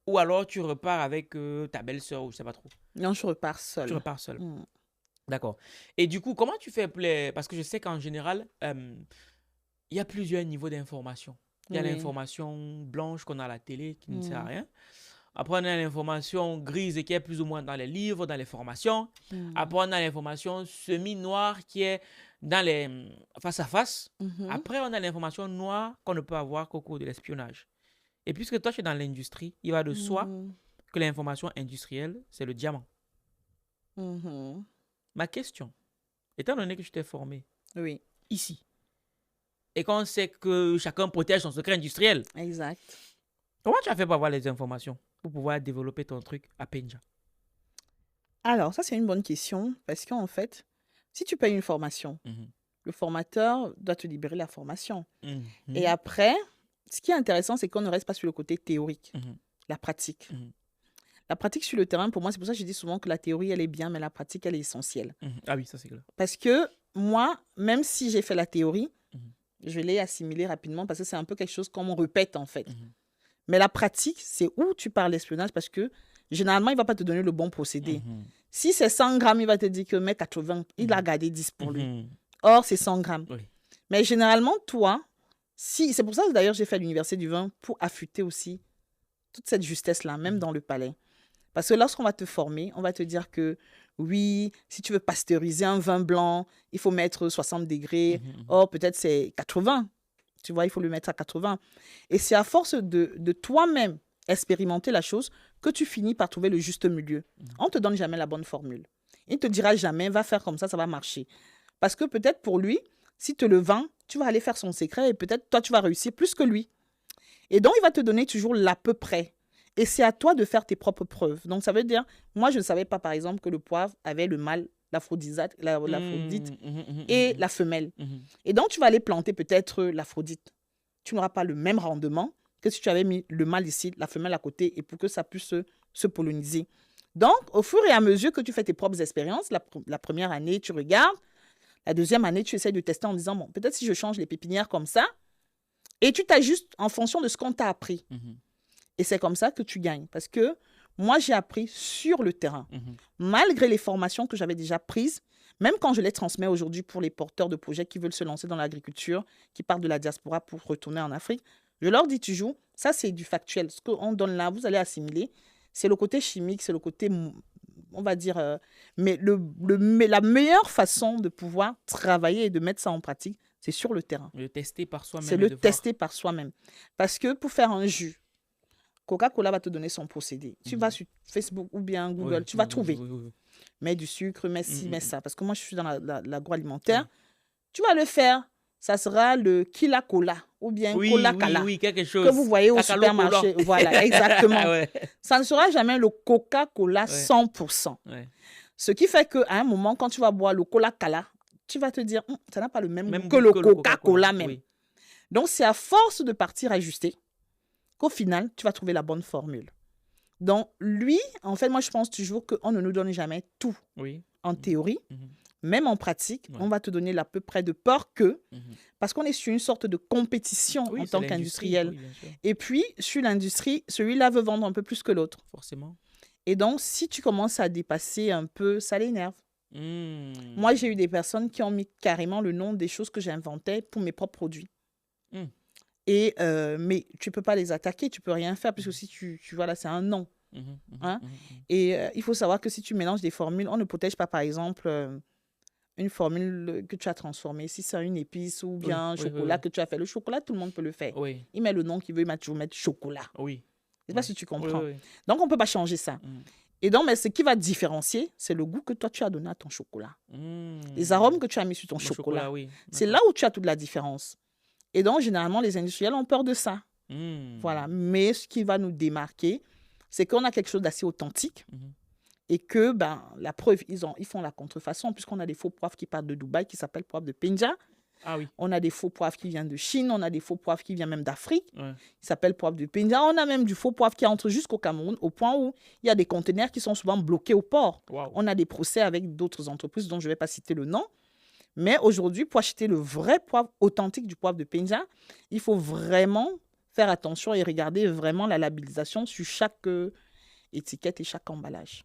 ou alors tu repars avec ta belle-sœur ou je sais pas trop. Non, je repars seule. Tu repars seul. Mm. D'accord. Et du coup, comment tu fais pour parce que je sais qu'en général, il y a plusieurs niveaux d'information. Il y a Oui. l'information blanche qu'on a à la télé qui ne sert à rien. Après, on a l'information grise qui est plus ou moins dans les livres, dans les formations. Après, on a l'information semi-noire qui est dans les face-à-face. Après, on a l'information noire qu'on ne peut avoir qu'au cours de l'espionnage. Et puisque toi, tu es dans l'industrie, il va de soi que l'information industrielle, c'est le diamant. Ma question, étant donné que tu t'es formé Oui, ici, et qu'on sait que chacun protège son secret industriel, exact. comment tu as fait pour avoir les informations, pour pouvoir développer ton truc à Penja? Alors, ça, c'est une bonne question parce qu'en fait, si tu payes une formation, le formateur doit te libérer la formation. Et après, ce qui est intéressant, c'est qu'on ne reste pas sur le côté théorique, la pratique. La pratique sur le terrain, pour moi, c'est pour ça que je dis souvent que la théorie, elle est bien, mais la pratique, elle est essentielle. Ah oui, ça c'est clair. Parce que moi, même si j'ai fait la théorie, je l'ai assimilée rapidement parce que c'est un peu quelque chose qu'on me répète, en fait. Mais la pratique, c'est où tu parles l'espionnage parce que généralement, il ne va pas te donner le bon procédé. Si c'est 100 grammes, il va te dire que mais 80, il a gardé 10 pour lui. Or, c'est 100 grammes. Oui. Mais généralement, toi, c'est pour ça que d'ailleurs, j'ai fait l'université du vin pour affûter aussi toute cette justesse-là, même dans le palais. Parce que lorsqu'on va te former, on va te dire que oui, si tu veux pasteuriser un vin blanc, il faut mettre 60 degrés. Or, peut-être c'est 80. Tu vois, il faut le mettre à 80. Et c'est à force de toi-même expérimenter la chose que tu finis par trouver le juste milieu. On ne te donne jamais la bonne formule. Il ne te dira jamais, va faire comme ça va marcher. Parce que peut-être pour lui, si tu le vends, tu vas aller faire son secret et peut-être toi, tu vas réussir plus que lui. Et donc, il va te donner toujours l'à peu près. Et c'est à toi de faire tes propres preuves. Donc, ça veut dire, moi, je ne savais pas, par exemple, que le poivre avait le mâle, l'aphrodite et la femelle. Et donc, tu vas aller planter peut-être l'aphrodite. Tu n'auras pas le même rendement que si tu avais mis le mâle ici, la femelle à côté, et pour que ça puisse se polliniser. Donc, au fur et à mesure que tu fais tes propres expériences, la première année, tu regardes. La deuxième année, tu essaies de tester en disant, bon, peut-être si je change les pépinières comme ça, et tu t'ajustes en fonction de ce qu'on t'a appris. Et c'est comme ça que tu gagnes. Parce que moi, j'ai appris sur le terrain. Malgré les formations que j'avais déjà prises, même quand je les transmets aujourd'hui pour les porteurs de projets qui veulent se lancer dans l'agriculture, qui partent de la diaspora pour retourner en Afrique, je leur dis toujours, ça c'est du factuel. Ce qu'on donne là, vous allez assimiler. C'est le côté chimique, c'est le côté, on va dire, mais la meilleure façon de pouvoir travailler et de mettre ça en pratique, c'est sur le terrain. Le tester par soi-même. C'est le tester par soi-même. Parce que pour faire un jus, Coca-Cola va te donner son procédé. Tu vas sur Facebook ou bien Google, tu vas trouver. Mets du sucre, mets ci, mets ça. Parce que moi, je suis dans l'agroalimentaire. Tu vas le faire. Ça sera le Kila Cola ou bien Cola Kala. Oui, quelque chose. Que vous voyez au supermarché. Voilà, exactement. Ouais. Ça ne sera jamais le Coca-Cola 100%. Ouais. Ce qui fait qu'à un moment, quand tu vas boire le Cola Kala, tu vas te dire, ça n'a pas le même goût que goût le que Coca-Cola même. Oui. Donc, c'est à force de partir ajuster qu'au final, tu vas trouver la bonne formule. Donc, lui, en fait, moi, je pense toujours qu'on ne nous donne jamais tout en théorie. Même en pratique, on va te donner l'à peu près de peur que, parce qu'on est sur une sorte de compétition en tant qu'industriel. Et puis, sur l'industrie, celui-là veut vendre un peu plus que l'autre. Forcément. Et donc, si tu commences à dépasser un peu, ça l'énerve. Moi, j'ai eu des personnes qui ont mis carrément le nom des choses que j'inventais pour mes propres produits. Et, mais tu ne peux pas les attaquer, tu ne peux rien faire, puisque si tu vois là, c'est un nom. Et il faut savoir que si tu mélanges des formules, on ne protège pas, par exemple, une formule que tu as transformée. Si c'est une épice ou bien un chocolat que tu as fait. Le chocolat, tout le monde peut le faire. Il met le nom qu'il veut, il va toujours mettre chocolat. Je ne sais pas si tu comprends. Donc, on ne peut pas changer ça. Et donc, mais ce qui va différencier, c'est le goût que toi, tu as donné à ton chocolat. Les arômes que tu as mis sur ton chocolat. C'est là où tu as toute la différence. Et donc, généralement, les industriels ont peur de ça. Voilà. Mais ce qui va nous démarquer, c'est qu'on a quelque chose d'assez authentique et que, la preuve, ils font la contrefaçon puisqu'on a des faux poivres qui partent de Dubaï qui s'appellent poivre de Penja. On a des faux poivres qui viennent de Chine, on a des faux poivres qui viennent même d'Afrique, qui s'appellent poivre de Penja. On a même du faux poivre qui entre jusqu'au Cameroun, au point où il y a des conteneurs qui sont souvent bloqués au port. On a des procès avec d'autres entreprises dont je ne vais pas citer le nom. Mais aujourd'hui, pour acheter le vrai poivre authentique du poivre de Penja, il faut vraiment faire attention et regarder vraiment la labellisation sur chaque étiquette et chaque emballage.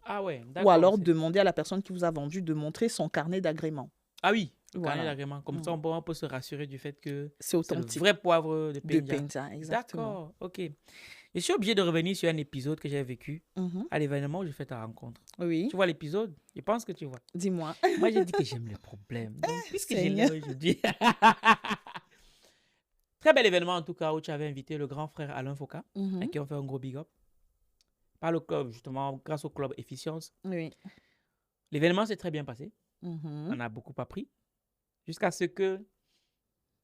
Ou alors demander à la personne qui vous a vendu de montrer son carnet d'agrément. Le carnet d'agrément. Comme ça, on peut se rassurer du fait que c'est authentique. Le vrai poivre de Penja. De Penja, exactement. D'accord, ok. Je suis obligé de revenir sur un épisode que j'ai vécu à l'événement où j'ai fait ta rencontre. Oui. Tu vois l'épisode? Je pense que tu vois. Dis-moi. Moi, j'ai dit que j'aime les problèmes. Donc, puisque j'ai l'air aujourd'hui. Très bel événement, en tout cas, où tu avais invité le grand frère Alain Foka, à qui on fait un gros big up. Par le club, justement, grâce au club Efficience. Oui. L'événement s'est très bien passé. On a beaucoup appris. Jusqu'à ce que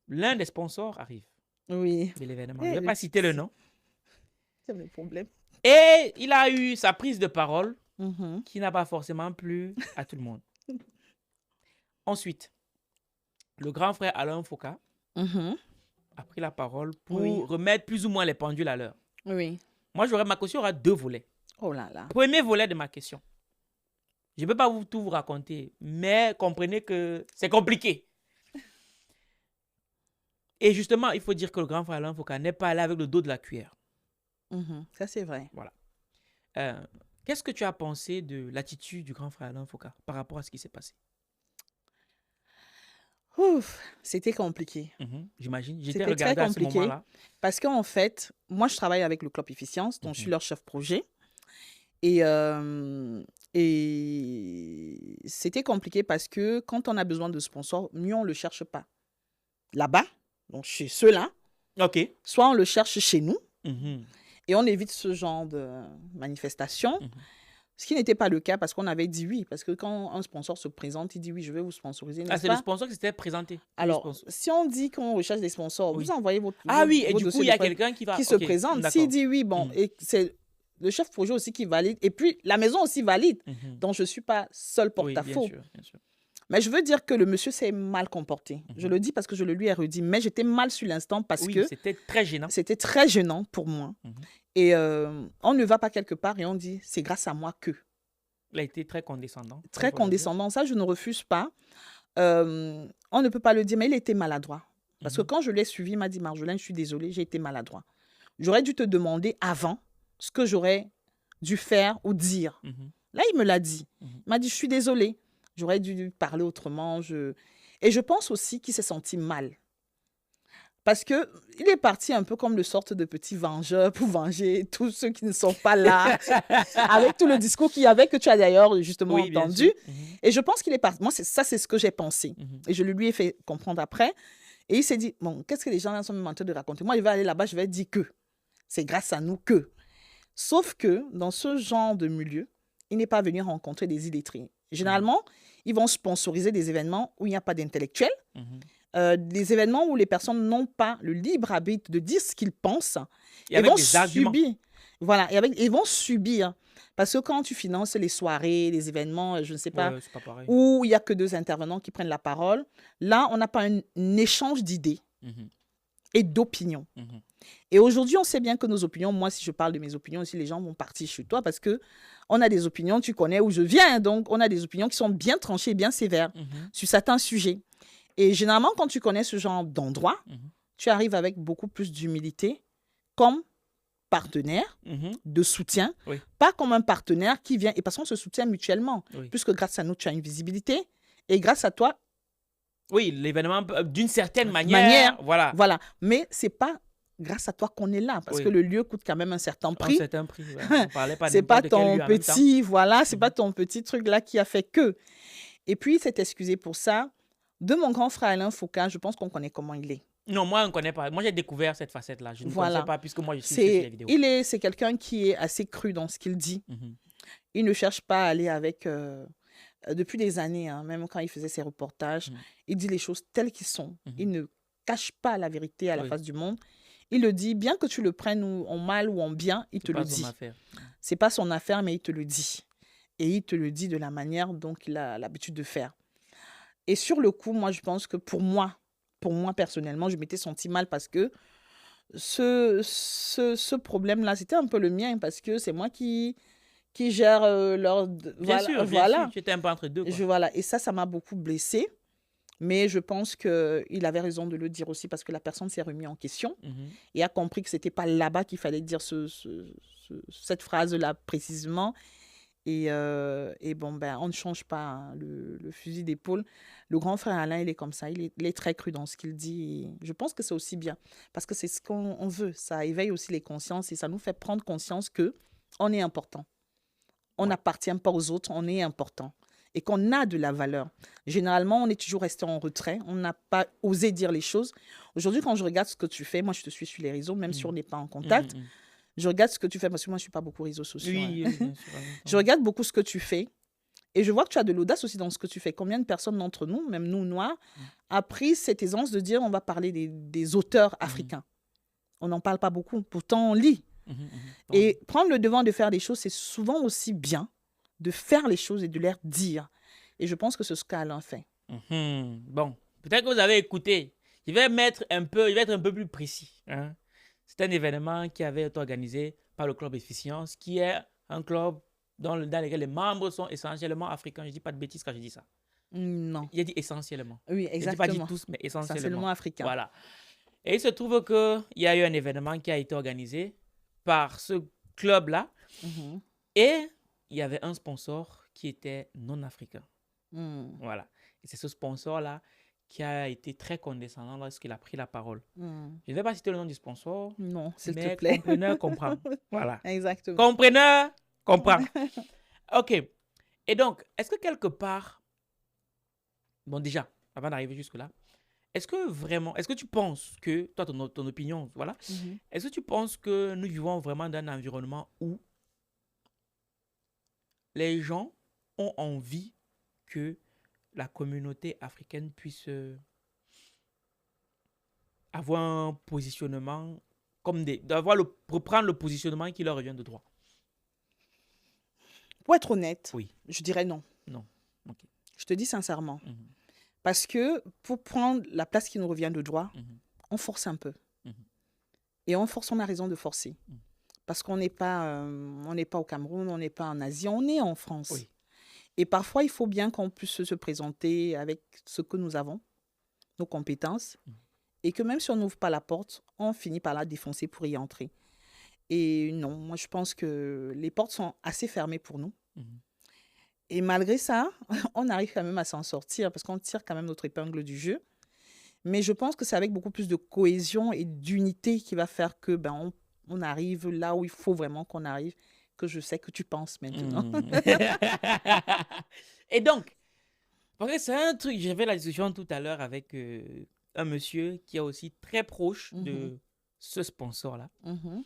l'un des sponsors arrive de l'événement. Je ne vais pas citer le nom. C'est le problème. Et il a eu sa prise de parole qui n'a pas forcément plu à tout le monde. Ensuite, le grand frère Alain Foka a pris la parole pour remettre plus ou moins les pendules à l'heure. Moi, ma question aura 2 volets. Oh là là. Premier volet de ma question. Je ne peux pas tout vous raconter, mais comprenez que c'est compliqué. Et justement, il faut dire que le grand frère Alain Foka n'est pas allé avec le dos de la cuillère. Ça, c'est vrai. Voilà. Qu'est-ce que tu as pensé de l'attitude du grand frère Alain Foucault par rapport à ce qui s'est passé? Ouf, c'était compliqué. J'imagine. J'étais C'était très regardé à ce compliqué moment-là. parce qu'en fait, moi, je travaille avec le Club Efficience, donc je suis Mhm. leur chef projet. Et c'était compliqué parce que quand on a besoin de sponsors, mieux on ne le cherche pas là-bas, donc chez ceux-là, OK. soit on le cherche chez nous Mhm. et on évite ce genre de manifestation, Mhm. ce qui n'était pas le cas parce qu'on avait dit oui. Parce que quand un sponsor se présente, il dit oui, je vais vous sponsoriser, Ah, n'est-ce c'est le pas? sponsor qui s'était présenté. Le Alors, sponsor. si on dit qu'on recherche des sponsors, Oui. vous envoyez votre, Ah oui, et vos du coup, dossiers il y de a prêt quelqu'un qui va... qui se OK, présente. S'il d'accord. dit oui, bon, Mhm. et c'est le chef projet aussi qui valide, et puis la maison aussi valide. Mhm. Donc, je ne suis pas seul Oui, bien porte-à-faux. sûr, bien sûr. Mais je veux dire que le monsieur s'est mal comporté. Je le dis parce que je le lui ai redit. Mais j'étais mal sur l'instant parce Oui, que c'était très gênant. c'était très gênant pour moi. Mhm. Et on ne va pas quelque part et on dit c'est grâce à moi que. Il a été très condescendant. Très il faut le dire. condescendant. Ça, je ne refuse pas. On ne peut pas le dire, mais il était maladroit. Parce que Mhm. quand je l'ai suivi, il m'a dit Marjolaine, je suis désolée, j'ai été maladroit. J'aurais dû te demander avant ce que j'aurais dû faire ou dire. Mhm. Là, il me l'a dit. Mhm. Il m'a dit, je suis désolée. J'aurais dû parler autrement. Et je pense aussi qu'il s'est senti mal. Parce qu'il est parti un peu comme le sorte de petit vengeur pour venger tous ceux qui ne sont pas là, avec tout le discours qu'il y avait, que tu as d'ailleurs justement Oui, bien entendu. sûr. Mhm. Et je pense qu'il est parti. Moi, ça, c'est ce que j'ai pensé. Mhm. Et je le lui ai fait comprendre après. Et il s'est dit, bon, qu'est-ce que les gens là sont en train de raconter? Moi, je vais aller là-bas, je vais dire que c'est grâce à nous que. Sauf que dans ce genre de milieu, il n'est pas venu rencontrer des illettrés. Généralement, ils vont sponsoriser des événements où il n'y a pas d'intellectuels, Mhm. des événements où les personnes n'ont pas le libre arbitre de dire ce qu'ils pensent. Et Ils avec vont des arguments. subir. Voilà, ils vont subir. Parce que quand tu finances les soirées, les événements, je ne sais pas, Ouais, c'est pas pareil. où il n'y a que deux intervenants qui prennent la parole, là, on n'a pas un échange d'idées Mhm. et d'opinions. Mhm. Et aujourd'hui, on sait bien que nos opinions, moi, si je parle de mes opinions, aussi les gens vont partir chez toi parce que on a des opinions, tu connais où je viens, donc on a des opinions qui sont bien tranchées, bien sévères Mhm. sur certains sujets. Et généralement, quand tu connais ce genre d'endroit, Mhm. tu arrives avec beaucoup plus d'humilité comme partenaire Mhm. de soutien, Oui. pas comme un partenaire qui vient, et parce qu'on se soutient mutuellement, Oui. puisque grâce à nous, tu as une visibilité, et grâce à toi, Oui, l'événement, d'une certaine manière, voilà. voilà. Mais c'est pas grâce à toi qu'on est là, parce Oui. que le lieu coûte quand même un certain Un prix. certain prix. Ouais. On parlait pas C'est pas n'importe quel ton lieu en même temps. petit, voilà, c'est pas ton petit truc là qui a fait que. Et puis, il s'est excusé pour ça. De mon grand frère Alain Foucault, je pense qu'on connaît comment il est. Non, moi, on ne connaît pas. Moi, j'ai découvert cette facette-là. Je ne Voilà. connaissais pas puisque moi, je suis sur les vidéos. C'est quelqu'un qui est assez cru dans ce qu'il dit. Mhm. Il ne cherche pas à aller avec... depuis des années, hein, même quand il faisait ses reportages, il dit les choses telles qu'elles sont. Il ne cache pas la vérité à la Oui. face du monde. Il le dit, bien que tu le prennes en mal ou en bien, il te C'est le pas son dit. affaire. C'est pas son affaire, mais il te le dit. Et il te le dit de la manière dont il a l'habitude de faire. Et sur le coup, moi, je pense que pour moi personnellement, je m'étais sentie mal parce que ce problème-là, c'était un peu le mien parce que c'est moi qui gère leur... Bien sûr, bien voilà. sûr. J'étais un peu entre deux. Quoi. Voilà. Et ça m'a beaucoup blessée. Mais je pense qu'il avait raison de le dire aussi parce que la personne s'est remise en question Mhm. et a compris que ce n'était pas là-bas qu'il fallait dire cette phrase-là précisément. Et bon, ben, on ne change pas hein, le fusil d'épaule. Le grand frère Alain, il est comme ça. Il est très cru dans ce qu'il dit. Et je pense que c'est aussi bien parce que c'est ce qu'on veut. Ça éveille aussi les consciences et ça nous fait prendre conscience qu'on est important. On n'appartient pas aux autres, on est important. Et qu'on a de la valeur. Généralement, on est toujours resté en retrait. On n'a pas osé dire les choses. Aujourd'hui, quand je regarde ce que tu fais, moi, je te suis sur les réseaux, même si on n'est pas en contact. Je regarde ce que tu fais, parce que moi, je ne suis pas beaucoup réseaux sociaux. Oui, hein. bien sûr. Je regarde beaucoup ce que tu fais. Et je vois que tu as de l'audace aussi dans ce que tu fais. Combien de personnes d'entre nous, même nous, Noirs, a pris cette aisance de dire on va parler des auteurs africains. On n'en parle pas beaucoup. Pourtant, on lit. Et prendre le devant de faire des choses, c'est souvent aussi bien de faire les choses et de les dire. Et je pense que c'est ce qu'Alain fait. Bon, peut-être que vous avez écouté. Je vais être un peu plus précis. Hein. C'est un événement qui avait été organisé par le Club Efficience, qui est un club dans lequel les membres sont essentiellement africains. Je ne dis pas de bêtises quand je dis ça. Non. Il a dit essentiellement. Oui, exactement. Je n'ai pas dit tous, mais essentiellement. Essentiellement africain. Voilà. Et il se trouve qu'il y a eu un événement qui a été organisé par ce club-là. Mhm. Et il y avait un sponsor qui était non africain. Mm. Voilà. Et c'est ce sponsor-là qui a été très condescendant lorsqu'il a pris la parole. Mm. Je ne vais pas citer le nom du sponsor, Non, s'il te mais plaît. compreneur comprend. Voilà. Exactement. Compreneur comprend. OK. Et donc, est-ce que quelque part, bon déjà, avant d'arriver jusque-là, est-ce que tu penses que, toi, ton opinion, voilà, Mhm. est-ce que tu penses que nous vivons vraiment dans un environnement où les gens ont envie que la communauté africaine puisse avoir un positionnement reprendre le positionnement qui leur revient de droit? Pour être honnête, Oui. je dirais non. Non. OK. Je te dis sincèrement. Mhm. Parce que pour prendre la place qui nous revient de droit, Mhm. on force un peu. Mhm. Et on force, on a raison de forcer. Mhm. Parce qu'on n'est pas au Cameroun, on n'est pas en Asie, on est en France. Oui. Et parfois, il faut bien qu'on puisse se présenter avec ce que nous avons, nos compétences, et que même si on n'ouvre pas la porte, on finit par la défoncer pour y entrer. Et non, moi, je pense que les portes sont assez fermées pour nous. Mhm. Et malgré ça, on arrive quand même à s'en sortir parce qu'on tire quand même notre épingle du jeu. Mais je pense que c'est avec beaucoup plus de cohésion et d'unité qui va faire que on arrive là où il faut vraiment qu'on arrive, que je sais que tu penses maintenant. Mhm. Et donc, parce que c'est un truc, j'avais la discussion tout à l'heure avec un monsieur qui est aussi très proche de ce sponsor-là. Mhm.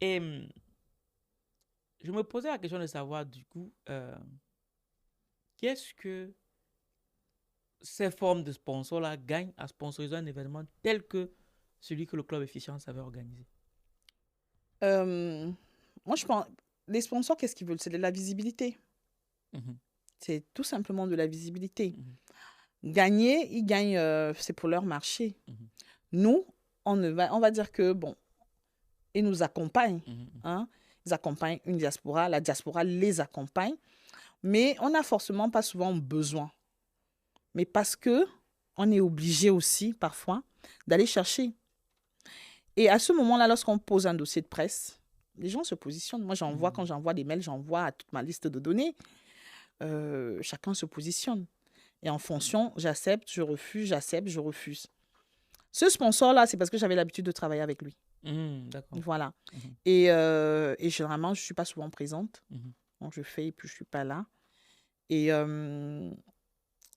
Et je me posais la question de savoir, du coup, qu'est-ce que ces formes de sponsors-là gagnent à sponsoriser un événement tel que celui que le Club Efficience avait organisé? Moi, je pense, les sponsors, qu'est-ce qu'ils veulent? C'est de la visibilité. Mhm. C'est tout simplement de la visibilité. Mhm. Gagner, ils gagnent, c'est pour leur marché. Mhm. Nous, on va dire que, bon, ils nous accompagnent. Mhm. Hein? Ils accompagnent une diaspora, la diaspora les accompagne, mais on n'a forcément pas souvent besoin. Mais parce que on est obligé aussi, parfois, d'aller chercher. Et à ce moment-là, lorsqu'on pose un dossier de presse, les gens se positionnent. Moi, quand j'envoie des mails, j'envoie à toute ma liste de données. Chacun se positionne. Et en fonction, j'accepte, je refuse, j'accepte, je refuse. Ce sponsor-là, c'est parce que j'avais l'habitude de travailler avec lui. D'accord. Voilà. Mhm. Et généralement, je ne suis pas souvent présente. Mhm. Donc, je fais et puis je ne suis pas là. Et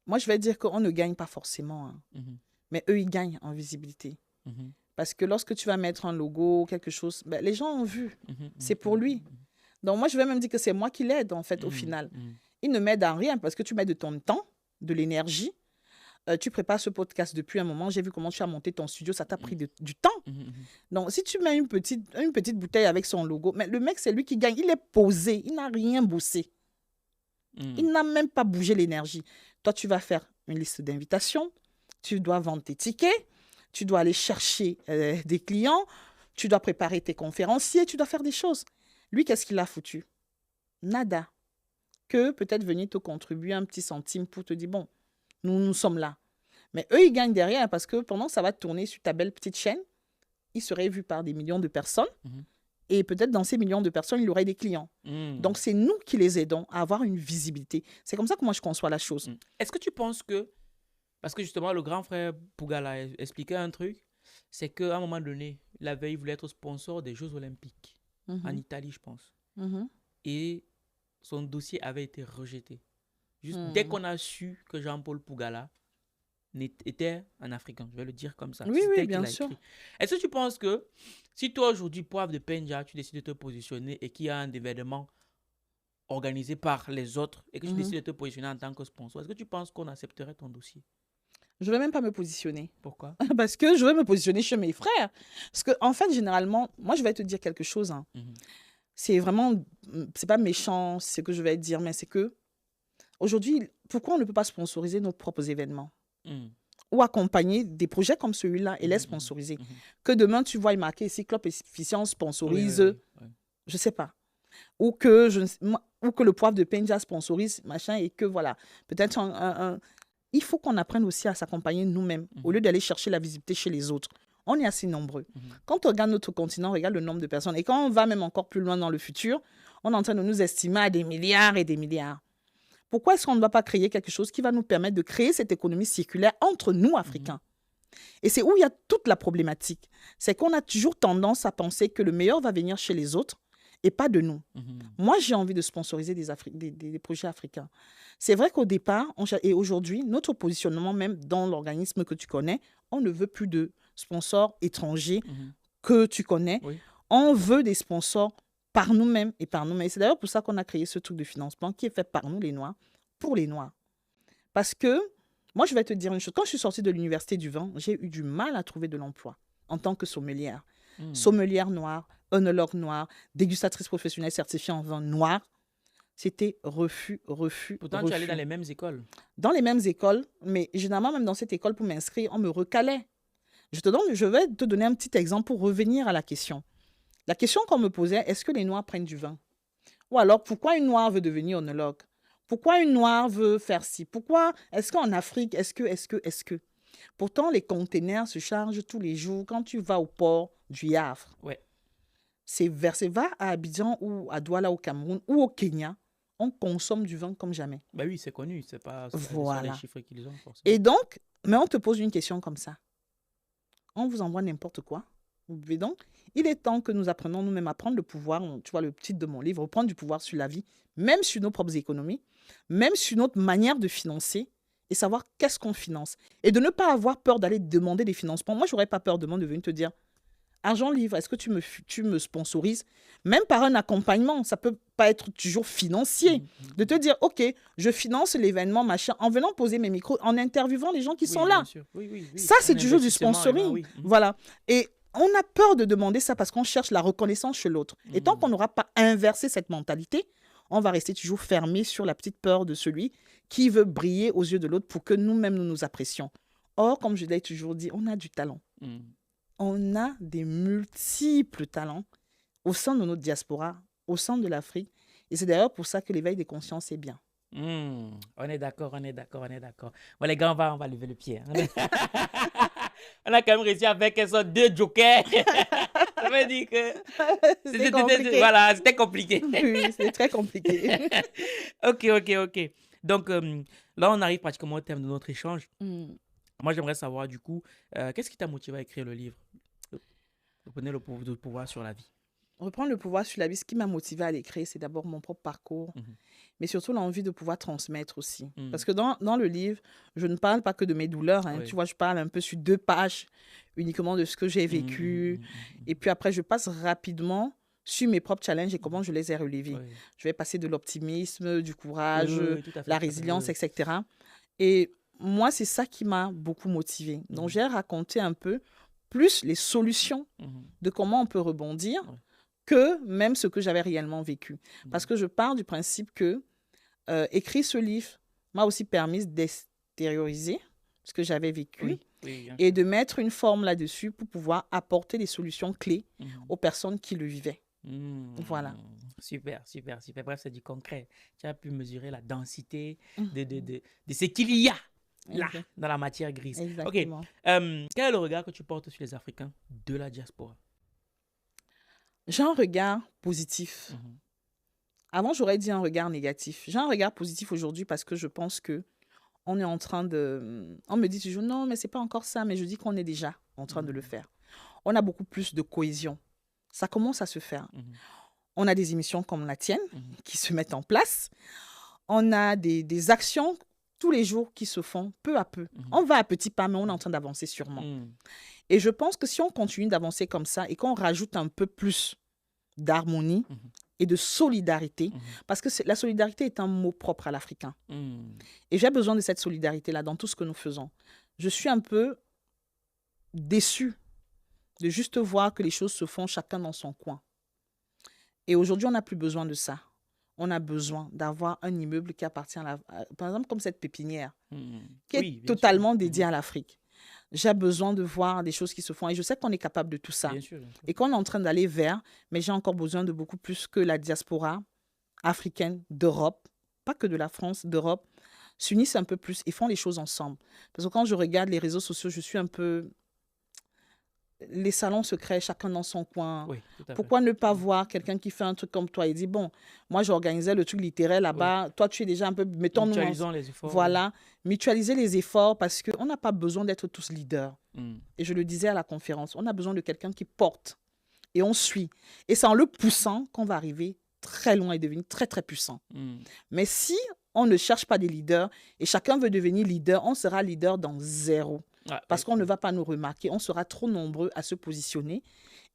moi, je vais dire qu'on ne gagne pas forcément. Hein. Mhm. Mais eux, ils gagnent en visibilité. Mhm. Parce que lorsque tu vas mettre un logo, quelque chose, les gens ont vu. Mhm. C'est pour lui. Donc, moi, je vais même dire que c'est moi qui l'aide, en fait, au Mhm. final. Mhm. Il ne m'aide en rien parce que tu mets de ton temps, de l'énergie. Tu prépares ce podcast depuis un moment. J'ai vu comment tu as monté ton studio. Ça t'a pris du temps. Mhm. Donc, si tu mets une petite bouteille avec son logo, mais le mec, c'est lui qui gagne. Il est posé. Il n'a rien bossé. Il n'a même pas bougé l'énergie. Toi, tu vas faire une liste d'invitations. Tu dois vendre tes tickets. Tu dois aller chercher des clients. Tu dois préparer tes conférenciers. Tu dois faire des choses. Lui, qu'est-ce qu'il a foutu? Nada. Que peut-être venir te contribuer un petit centime pour te dire, bon, nous sommes là. Mais eux, ils gagnent derrière parce que pendant que ça va tourner sur ta belle petite chaîne, ils seraient vus par des millions de personnes. Et peut-être dans ces millions de personnes, il y aurait des clients. Donc, c'est nous qui les aidons à avoir une visibilité. C'est comme ça que moi, je conçois la chose. Est-ce que tu penses que, parce que justement, le grand frère Pougala expliquait un truc, c'est qu'à un moment donné, la veille, il voulait être sponsor des Jeux Olympiques en Italie, je pense. Et son dossier avait été rejeté. Juste dès qu'on a su que Jean-Paul Pougala était un Africain, je vais le dire comme ça. Oui, c'est oui, tel bien qu'il a sûr. écrit. Est-ce que tu penses que si toi aujourd'hui, Poivre de Penja, tu décides de te positionner et qu'il y a un événement organisé par les autres et que tu décides de te positionner en tant que sponsor, est-ce que tu penses qu'on accepterait ton dossier? Je ne vais même pas me positionner. Pourquoi? Parce que je vais me positionner chez mes frères. Parce que, en fait, généralement, moi, je vais te dire quelque chose. Hein. C'est vraiment, c'est pas méchant ce que je vais te dire, mais c'est que aujourd'hui, pourquoi on ne peut pas sponsoriser nos propres événements ou accompagner des projets comme celui-là et les sponsoriser? Que demain, tu vois marqué ici, Club Efficience sponsorise, je ne sais pas. Ou que le Poivre de Penja sponsorise, machin, et que voilà, peut-être il faut qu'on apprenne aussi à s'accompagner nous-mêmes, au lieu d'aller chercher la visibilité chez les autres. On est assez nombreux. Quand on regarde notre continent, on regarde le nombre de personnes. Et quand on va même encore plus loin dans le futur, on est en train de nous estimer à des milliards et des milliards. Pourquoi est-ce qu'on ne va pas créer quelque chose qui va nous permettre de créer cette économie circulaire entre nous, Africains? Et c'est où il y a toute la problématique. C'est qu'on a toujours tendance à penser que le meilleur va venir chez les autres et pas de nous. Moi, j'ai envie de sponsoriser des projets africains. C'est vrai qu'au départ, et aujourd'hui, notre positionnement même dans l'organisme que tu connais, on ne veut plus de sponsors étrangers que tu connais. Oui. On veut des sponsors par nous-mêmes et par nous-mêmes. C'est d'ailleurs pour ça qu'on a créé ce truc de financement qui est fait par nous, les Noirs, pour les Noirs. Parce que, moi, je vais te dire une chose. Quand je suis sortie de l'université du vin, j'ai eu du mal à trouver de l'emploi en tant que sommelière. Sommelière noire, œnologue noire, dégustatrice professionnelle certifiée en vin noir. C'était refus. Pourtant, tu allais dans les mêmes écoles. Dans les mêmes écoles, mais généralement, même dans cette école, pour m'inscrire, on me recalait. Je vais te donner un petit exemple pour revenir à la question. La question qu'on me posait, est-ce que les Noirs prennent du vin? Ou alors, pourquoi une Noire veut devenir œnologue? Pourquoi une Noire veut faire ci? Pourquoi? Est-ce qu'en Afrique, est-ce que? Pourtant, les containers se chargent tous les jours quand tu vas au port du Havre. Ouais. Va à Abidjan ou à Douala au Cameroun ou au Kenya, on consomme du vin comme jamais. Bah oui, c'est connu. C'est pas Voilà. les chiffres qu'ils ont forcément. Et donc, mais on te pose une question comme ça. On vous envoie n'importe quoi. Vous pouvez donc, il est temps que nous apprenions nous-mêmes à prendre le pouvoir, tu vois le titre de mon livre, prendre du pouvoir sur la vie, même sur nos propres économies, même sur notre manière de financer et savoir qu'est-ce qu'on finance. Et de ne pas avoir peur d'aller demander des financements. Moi, je n'aurais pas peur de venir te dire, argent livre, est-ce que tu me sponsorises? Même par un accompagnement, ça peut pas être toujours financier. De te dire, OK, je finance l'événement, machin, en venant poser mes micros, en interviewant les gens qui sont là. Oui. Ça, c'est toujours du investissement, sponsoring. oui. Voilà. Et on a peur de demander ça parce qu'on cherche la reconnaissance chez l'autre. Et tant qu'on n'aura pas inversé cette mentalité, on va rester toujours fermé sur la petite peur de celui qui veut briller aux yeux de l'autre pour que nous-mêmes, nous nous apprécions. Or, comme je l'ai toujours dit, on a du talent. On a des multiples talents au sein de notre diaspora, au sein de l'Afrique. Et c'est d'ailleurs pour ça que l'éveil des consciences est bien. On est d'accord. Bon, les gars, on va lever le pied. On a quand même réussi avec ça 2 jokers. Ça veut dire que C'était compliqué. Voilà, c'était compliqué. Oui, c'était très compliqué. Ok. Donc, là, on arrive pratiquement au terme de notre échange. Moi, j'aimerais savoir, du coup, qu'est-ce qui t'a motivé à écrire le livre? Reprenez le pouvoir sur la vie. Reprendre le pouvoir sur la vie, ce qui m'a motivé à l'écrire, c'est d'abord mon propre parcours, mais surtout l'envie de pouvoir transmettre aussi. Parce que dans le livre, je ne parle pas que de mes douleurs. Oui. Tu vois, je parle un peu sur 2 pages uniquement de ce que j'ai vécu. Et puis après, je passe rapidement sur mes propres challenges et comment je les ai relevés. Oui. Je vais passer de l'optimisme, du courage, Oui, tout à fait, la tout à fait, résilience, oui. etc. Et moi, c'est ça qui m'a beaucoup motivée. Donc, j'ai raconté un peu plus les solutions de comment on peut rebondir que même ce que j'avais réellement vécu. Parce que je pars du principe que écrire ce livre m'a aussi permis d'extérioriser ce que j'avais vécu et de mettre une forme là-dessus pour pouvoir apporter des solutions clés aux personnes qui le vivaient. Voilà. Super. Bref, c'est du concret. Tu as pu mesurer la densité de ce qu'il y a là, dans la matière grise. Exactement. Ok. Quel est le regard que tu portes sur les Africains de la diaspora? J'ai un regard positif. Avant, j'aurais dit un regard négatif. J'ai un regard positif aujourd'hui parce que je pense que on est en train de... On me dit toujours, non, mais c'est pas encore ça. Mais je dis qu'on est déjà en train de le faire. On a beaucoup plus de cohésion. Ça commence à se faire. On a des émissions comme la tienne qui se mettent en place. On a des actions tous les jours qui se font peu à peu. On va à petits pas, mais on est en train d'avancer sûrement. Et je pense que si on continue d'avancer comme ça et qu'on rajoute un peu plus d'harmonie et de solidarité, parce que la solidarité est un mot propre à l'Africain. Et j'ai besoin de cette solidarité-là dans tout ce que nous faisons. Je suis un peu déçue de juste voir que les choses se font chacun dans son coin. Et aujourd'hui, on n'a plus besoin de ça. On a besoin d'avoir un immeuble qui appartient par exemple, comme cette pépinière, qui est totalement dédiée à l'Afrique. J'ai besoin de voir des choses qui se font. Et je sais qu'on est capable de tout ça. Bien sûr. Et qu'on est en train d'aller vers, mais j'ai encore besoin de beaucoup plus que la diaspora africaine d'Europe, pas que de la France, d'Europe, s'unissent un peu plus et font les choses ensemble. Parce que quand je regarde les réseaux sociaux, je suis un peu les salons se créent chacun dans son coin. Oui, tout à fait. Pourquoi ne pas voir quelqu'un qui fait un truc comme toi et dit, bon, moi j'organisais le truc littéraire là-bas, toi tu es déjà un peu, mettons-nous Mutualisons les efforts. voilà, mutualiser les efforts parce qu'on n'a pas besoin d'être tous leaders. Mm. Et je le disais à la conférence, on a besoin de quelqu'un qui porte et on suit. Et c'est en le poussant qu'on va arriver très loin et devenir très, très puissant. Mm. Mais si on ne cherche pas des leaders et chacun veut devenir leader, on sera leader dans zéro. Ah, Parce oui, qu'on ne oui. va pas nous remarquer, on sera trop nombreux à se positionner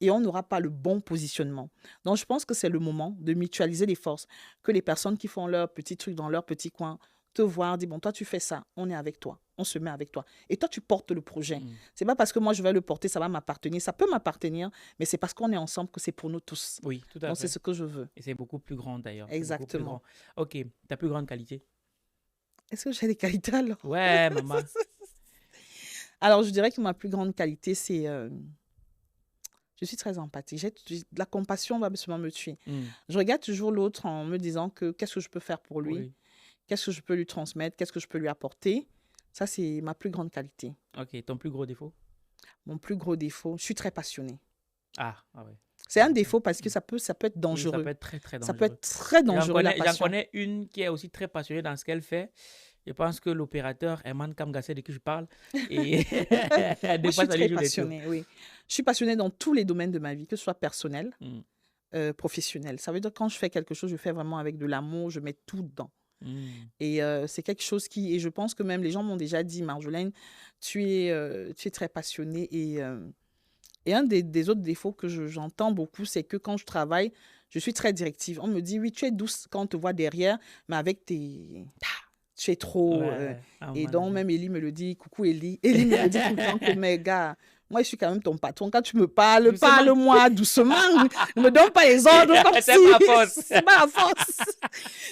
et on n'aura pas le bon positionnement. Donc, je pense que c'est le moment de mutualiser les forces, que les personnes qui font leur petit truc dans leur petit coin te voient, disent, bon, toi, tu fais ça, on est avec toi, on se met avec toi. Et toi, tu portes le projet. Mm. C'est pas parce que moi, je vais le porter, ça va m'appartenir. Ça peut m'appartenir, mais c'est parce qu'on est ensemble que c'est pour nous tous. Oui, tout à Donc, c'est fait. ce que je veux. Et c'est beaucoup plus grand d'ailleurs. C'est beaucoup plus Exactement. grand. Ok, ta plus grande qualité. Est-ce que j'ai des qualités alors? Ouais, maman. Alors, je dirais que ma plus grande qualité, c'est... je suis très empathique. La compassion va souvent me tuer. Mm. Je regarde toujours l'autre en me disant que qu'est-ce que je peux faire pour lui, Oui. qu'est-ce que je peux lui transmettre, qu'est-ce que je peux lui apporter. Ça, c'est ma plus grande qualité. Ok, ton plus gros défaut? Mon plus gros défaut, je suis très passionnée. Ah, ah ouais. C'est un défaut parce que ça peut être Oui, dangereux. ça peut être très, très Ça dangereux. peut être très dangereux, la J'en passion. connais une qui est aussi très passionnée dans ce qu'elle fait. Je pense que l'opérateur Herman Kamgassé, de qui je parle, et des Moi, je fois, suis ça lui très joue des tours. passionnée, oui. Je suis passionnée dans tous les domaines de ma vie, que ce soit personnel, Mm. professionnel. Ça veut dire que quand je fais quelque chose, je fais vraiment avec de l'amour, je mets tout dedans. Mm. Et c'est quelque chose qui... Et je pense que même les gens m'ont déjà dit, Marjolaine, tu es très passionnée. Et un des autres défauts que j'entends beaucoup, c'est que quand je travaille, je suis très directive. On me dit, oui, tu es douce quand on te voit derrière, mais avec tes... Tu es trop... Ouais, à un Et moment donc, donné. même Élie me le dit, coucou Élie. Élie me le dit tout le temps que, mais gars, moi, je suis quand même ton patron. Quand tu me parles, Doucement. parle-moi doucement. Ne me donne pas les ordres comme C'est si... pas force. C'est pas à force.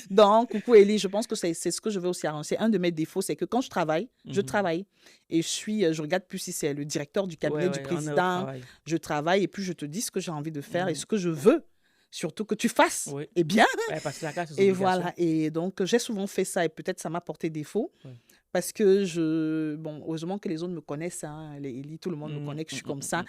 Donc, coucou Élie, je pense que c'est ce que je veux aussi arranger. Un de mes défauts, c'est que quand je travaille, je Mhm. travaille. Et je regarde plus si c'est le directeur du cabinet Ouais, du ouais, on est au président. travail. Je travaille et puis je te dis ce que j'ai envie de faire et Mhm. ce que je veux. Surtout que tu fasses. Oui. Eh bien, Ouais, parce que chacun a ses et obligations. voilà. Et donc, j'ai souvent fait ça et peut-être ça m'a porté défaut. Ouais. Parce que bon, heureusement que les autres me connaissent, hein, Élie, tout le monde me Mhm, connaît que je suis mhm, comme mhm, ça. mhm.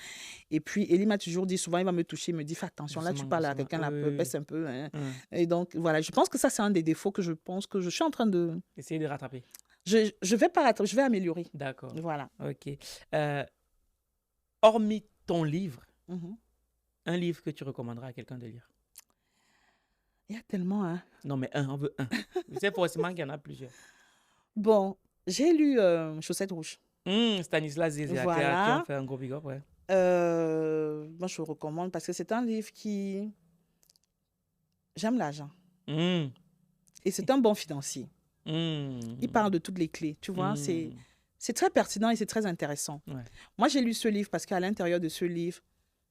Et puis, Élie m'a toujours dit, souvent, il va me toucher, il me dit, fais attention, là, tu Doucement, parles à doucement. quelqu'un, là, Oui, oui, baisse un peu. Hein. oui. Et donc, voilà, je pense que ça, c'est un des défauts que je pense que je suis en train de... Essayez de rattraper. Je vais pas rattraper, je vais améliorer. D'accord. Voilà. Ok. Hormis ton livre, Mhm. un livre que tu recommanderas à quelqu'un de lire? Il y a tellement, hein. Non, mais un, on veut un. Je sais forcément qu'il y en a plusieurs. Bon, j'ai lu Chaussettes rouges. Stanislas Zézé, à qui Voilà. on fait un gros big up, ouais. Moi, je le recommande parce que c'est un livre qui... J'aime l'argent. Mm, Et c'est un bon financier. mm, Il parle de toutes les clés, tu vois. C'est très pertinent et c'est très intéressant. Ouais. Moi, j'ai lu ce livre parce qu'à l'intérieur de ce livre,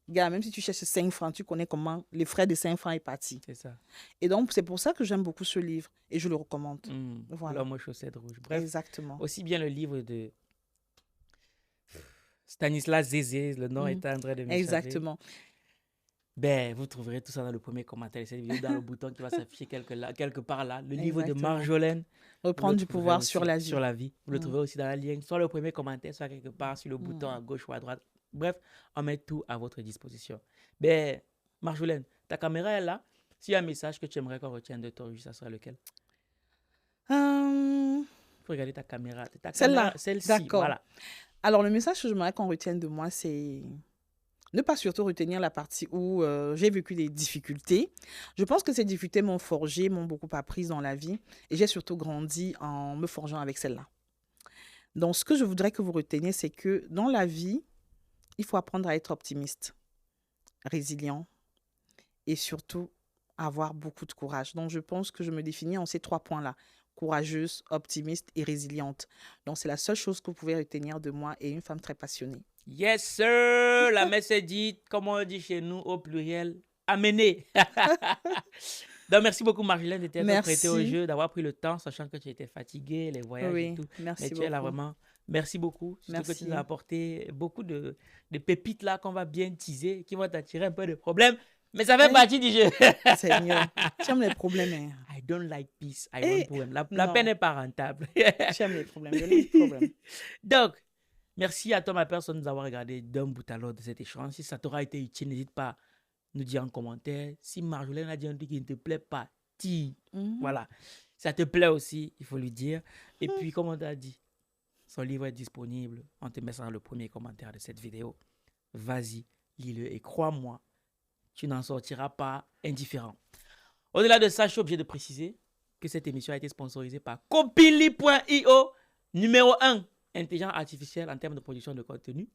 gars, même si tu cherches 5 francs, tu connais comment les frais de 5 francs est parti. C'est ça. Et donc, c'est pour ça que j'aime beaucoup ce livre et je le recommande. Voilà. L'homme aux chaussettes rouges. Bref, Exactement. aussi bien le livre de Stanislas Zézé, le nom Mhm. est en train de m'échapper. Exactement. Ben, vous trouverez tout ça dans le premier commentaire de cette vidéo, dans le bouton qui va s'afficher quelque part là. Le livre de Exactement. Marjolaine. Vous Reprendre le du trouverez pouvoir aussi sur la vie. Sur la vie. Vous le Mm. trouverez aussi dans la ligne, soit le premier commentaire, soit quelque part sur le bouton à gauche ou à droite. Bref, on met tout à votre disposition. Ben, Marjolaine, ta caméra est là. S'il y a un message que tu aimerais qu'on retienne de toi, ça sera lequel? Hum, Il faut regarder ta caméra. Celle-là. Celle-ci, D'accord. voilà. Alors, le message que j'aimerais qu'on retienne de moi, c'est ne pas surtout retenir la partie où j'ai vécu des difficultés. Je pense que ces difficultés m'ont forgé, m'ont beaucoup appris dans la vie. Et j'ai surtout grandi en me forgeant avec celle-là. Donc, ce que je voudrais que vous reteniez, c'est que dans la vie, il faut apprendre à être optimiste, résilient et surtout avoir beaucoup de courage. Donc, je pense que je me définis en ces 3 points-là. Courageuse, optimiste et résiliente. Donc, c'est la seule chose que vous pouvez retenir de moi et une femme très passionnée. Yes, sir! La messe est dite, comme on dit chez nous, au pluriel, amenez. Donc, merci beaucoup, Marjolaine, de t'être prêtée au Merci. jeu, d'avoir pris le temps, sachant que tu étais fatiguée, les voyages et Oui, tout. merci Mais tu es là beaucoup. vraiment. Merci beaucoup. Surtout que tu Merci. nous as apporté beaucoup de pépites là qu'on va bien teaser, qui vont t'attirer un peu de problèmes. Mais ça fait Oui. partie du jeu. Seigneur, tu aimes les problèmes. Hein. I don't like peace, I Eh, want problem. La non. paix n'est pas rentable. Tu aimes les problèmes. Je n'aime les problèmes. Donc, Merci à toi, ma personne, de nous avoir regardé d'un bout à l'autre de cet échange. Si ça t'aura été utile, n'hésite pas à nous dire en commentaire. Si Marjolaine a dit un truc qui ne te plaît pas, dis. Voilà. Si ça te plaît aussi, il faut lui dire. Et puis, comme on t'a dit, son livre est disponible. On te met ça dans le premier commentaire de cette vidéo. Vas-y, lis-le et crois-moi, tu n'en sortiras pas indifférent. Au-delà de ça, je suis obligé de préciser que cette émission a été sponsorisée par Copilly.io, numéro 1, intelligence artificielle en termes de production de contenu.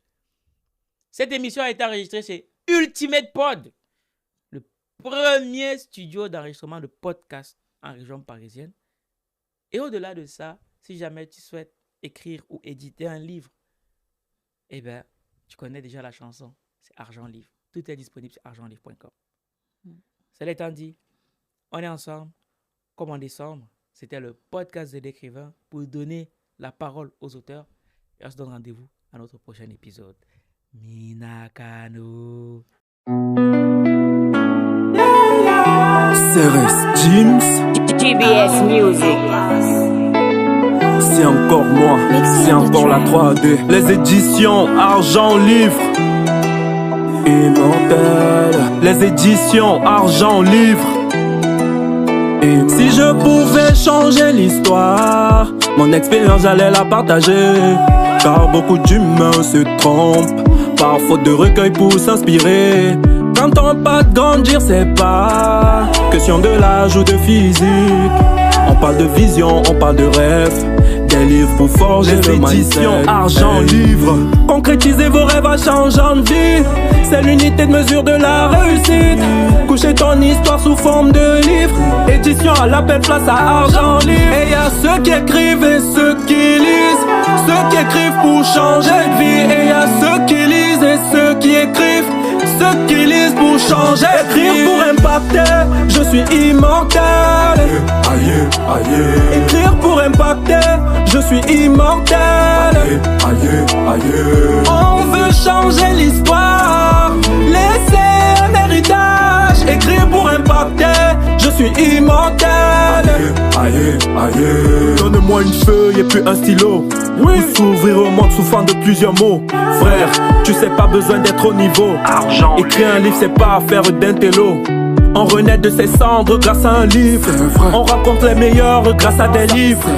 Cette émission a été enregistrée chez Ultimate Pod, le premier studio d'enregistrement de podcasts en région parisienne. Et au-delà de ça, si jamais tu souhaites écrire ou éditer un livre, eh bien, tu connais déjà la chanson, c'est Argent Livre. Tout est disponible sur argentlivre.com. Cela étant dit, on est ensemble, comme en décembre. C'était le podcast de l'écrivain pour donner la parole aux auteurs. Et on se donne rendez-vous à notre prochain épisode. Minakano. CRS James, GBS Music. c'est encore moi, c'est encore la 3D. Les éditions Argent Livre, immortel. Les éditions Argent Livre. Et si je pouvais changer l'histoire, mon expérience j'allais la partager. Car beaucoup d'humains se trompent par faute de recueil pour s'inspirer. Quand on pas de grandir, c'est pas question de l'âge ou de physique. On parle de vision, on parle de rêve. Des livres pour forger le mindset. Les éditions Argent Livre. Concrétisez vos rêves en changeant de vie. C'est l'unité de mesure de la réussite. Coucher ton histoire sous forme de livre. Édition à l'appel, place à Argent Livre. Et y a ceux qui écrivent et ceux qui lisent. Ceux qui écrivent pour changer de vie. Et y a ceux qui lisent et ceux qui écrivent. Ceux qui lisent pour changer de vie. Écrire pour impacter, je suis immortel. Aïe, aïe. Écrire pour impacter, je suis immortel. Aïe, aïe. On veut changer l'histoire, laisser un héritage. Écrire pour impacter, je suis immortel. Aïe, aïe. Donne-moi une feuille et puis un stylo. Oui. Pour s'ouvrir au monde sous forme de plusieurs mots. Frère, tu sais pas besoin d'être au niveau. Argent. Écrire un livre c'est pas affaire d'intello. On renaît de ses cendres grâce à un livre. On raconte les meilleurs grâce à des livres.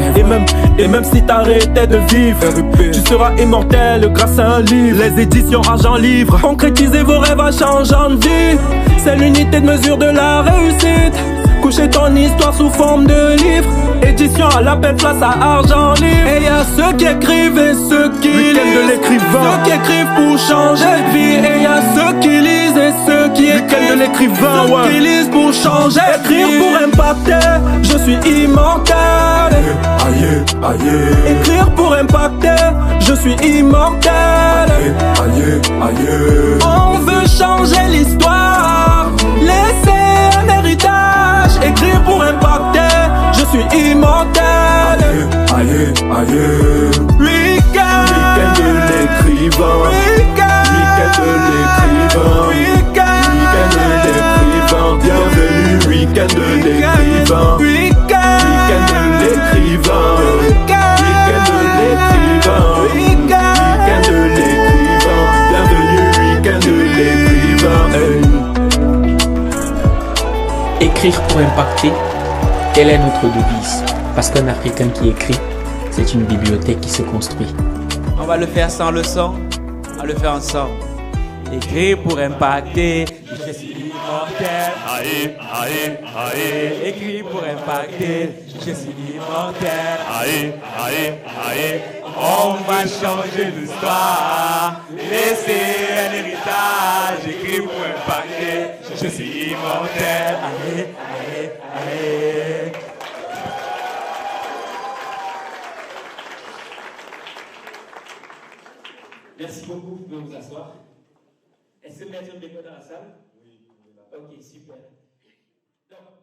Et même si t'arrêtais de vivre, tu seras immortel grâce à un livre. Les éditions Argent Livre. Concrétisez vos rêves en changeant de vie. C'est l'unité de mesure de la réussite. Coucher ton histoire sous forme de livre. Édition à l'appel, place à Argent Livre. Et y a ceux qui écrivent et ceux qui lisent. De l'écrivain. Ceux qui écrivent pour changer de vie. Et y a ceux qui lisent et ceux qui écrivent. De l'écrivain, ceux qui lisent pour changer de vie. Écrire pour impacter, je suis immortel. Aïe, aïe. Écrire pour impacter, je suis immortel. Aïe, aïe. On veut changer l'histoire, laisser un héritage. Écrire pour impacter, je suis immortel. Aïe, aïe. Week-end de l'écrivain. Week-end de l'écrivain. Week-end de l'écrivain. Bienvenue, week-end de l'écrivain. Week-end de l'écrivain. Week-end de l'écrivain. Week-end de l'écrivain. Bienvenue, week-end de l'écrivain. Écrire pour impacter, telle est notre devise. Parce qu'un Africain qui écrit, c'est une bibliothèque qui se construit. On va le faire sans le son, on va le faire ensemble. Écrire pour impacter, je suis immortel. Aïe, aïe, aïe. Écrire pour impacter, je suis immortel. Aïe, aïe, aïe. On va changer l'histoire, laisser un héritage. Écrire pour impacter, je suis immortel. Allez, allez, allez. Merci beaucoup, vous pouvez vous asseoir. Est-ce que maître me décote dans la salle? Oui. Ok, super. Donc,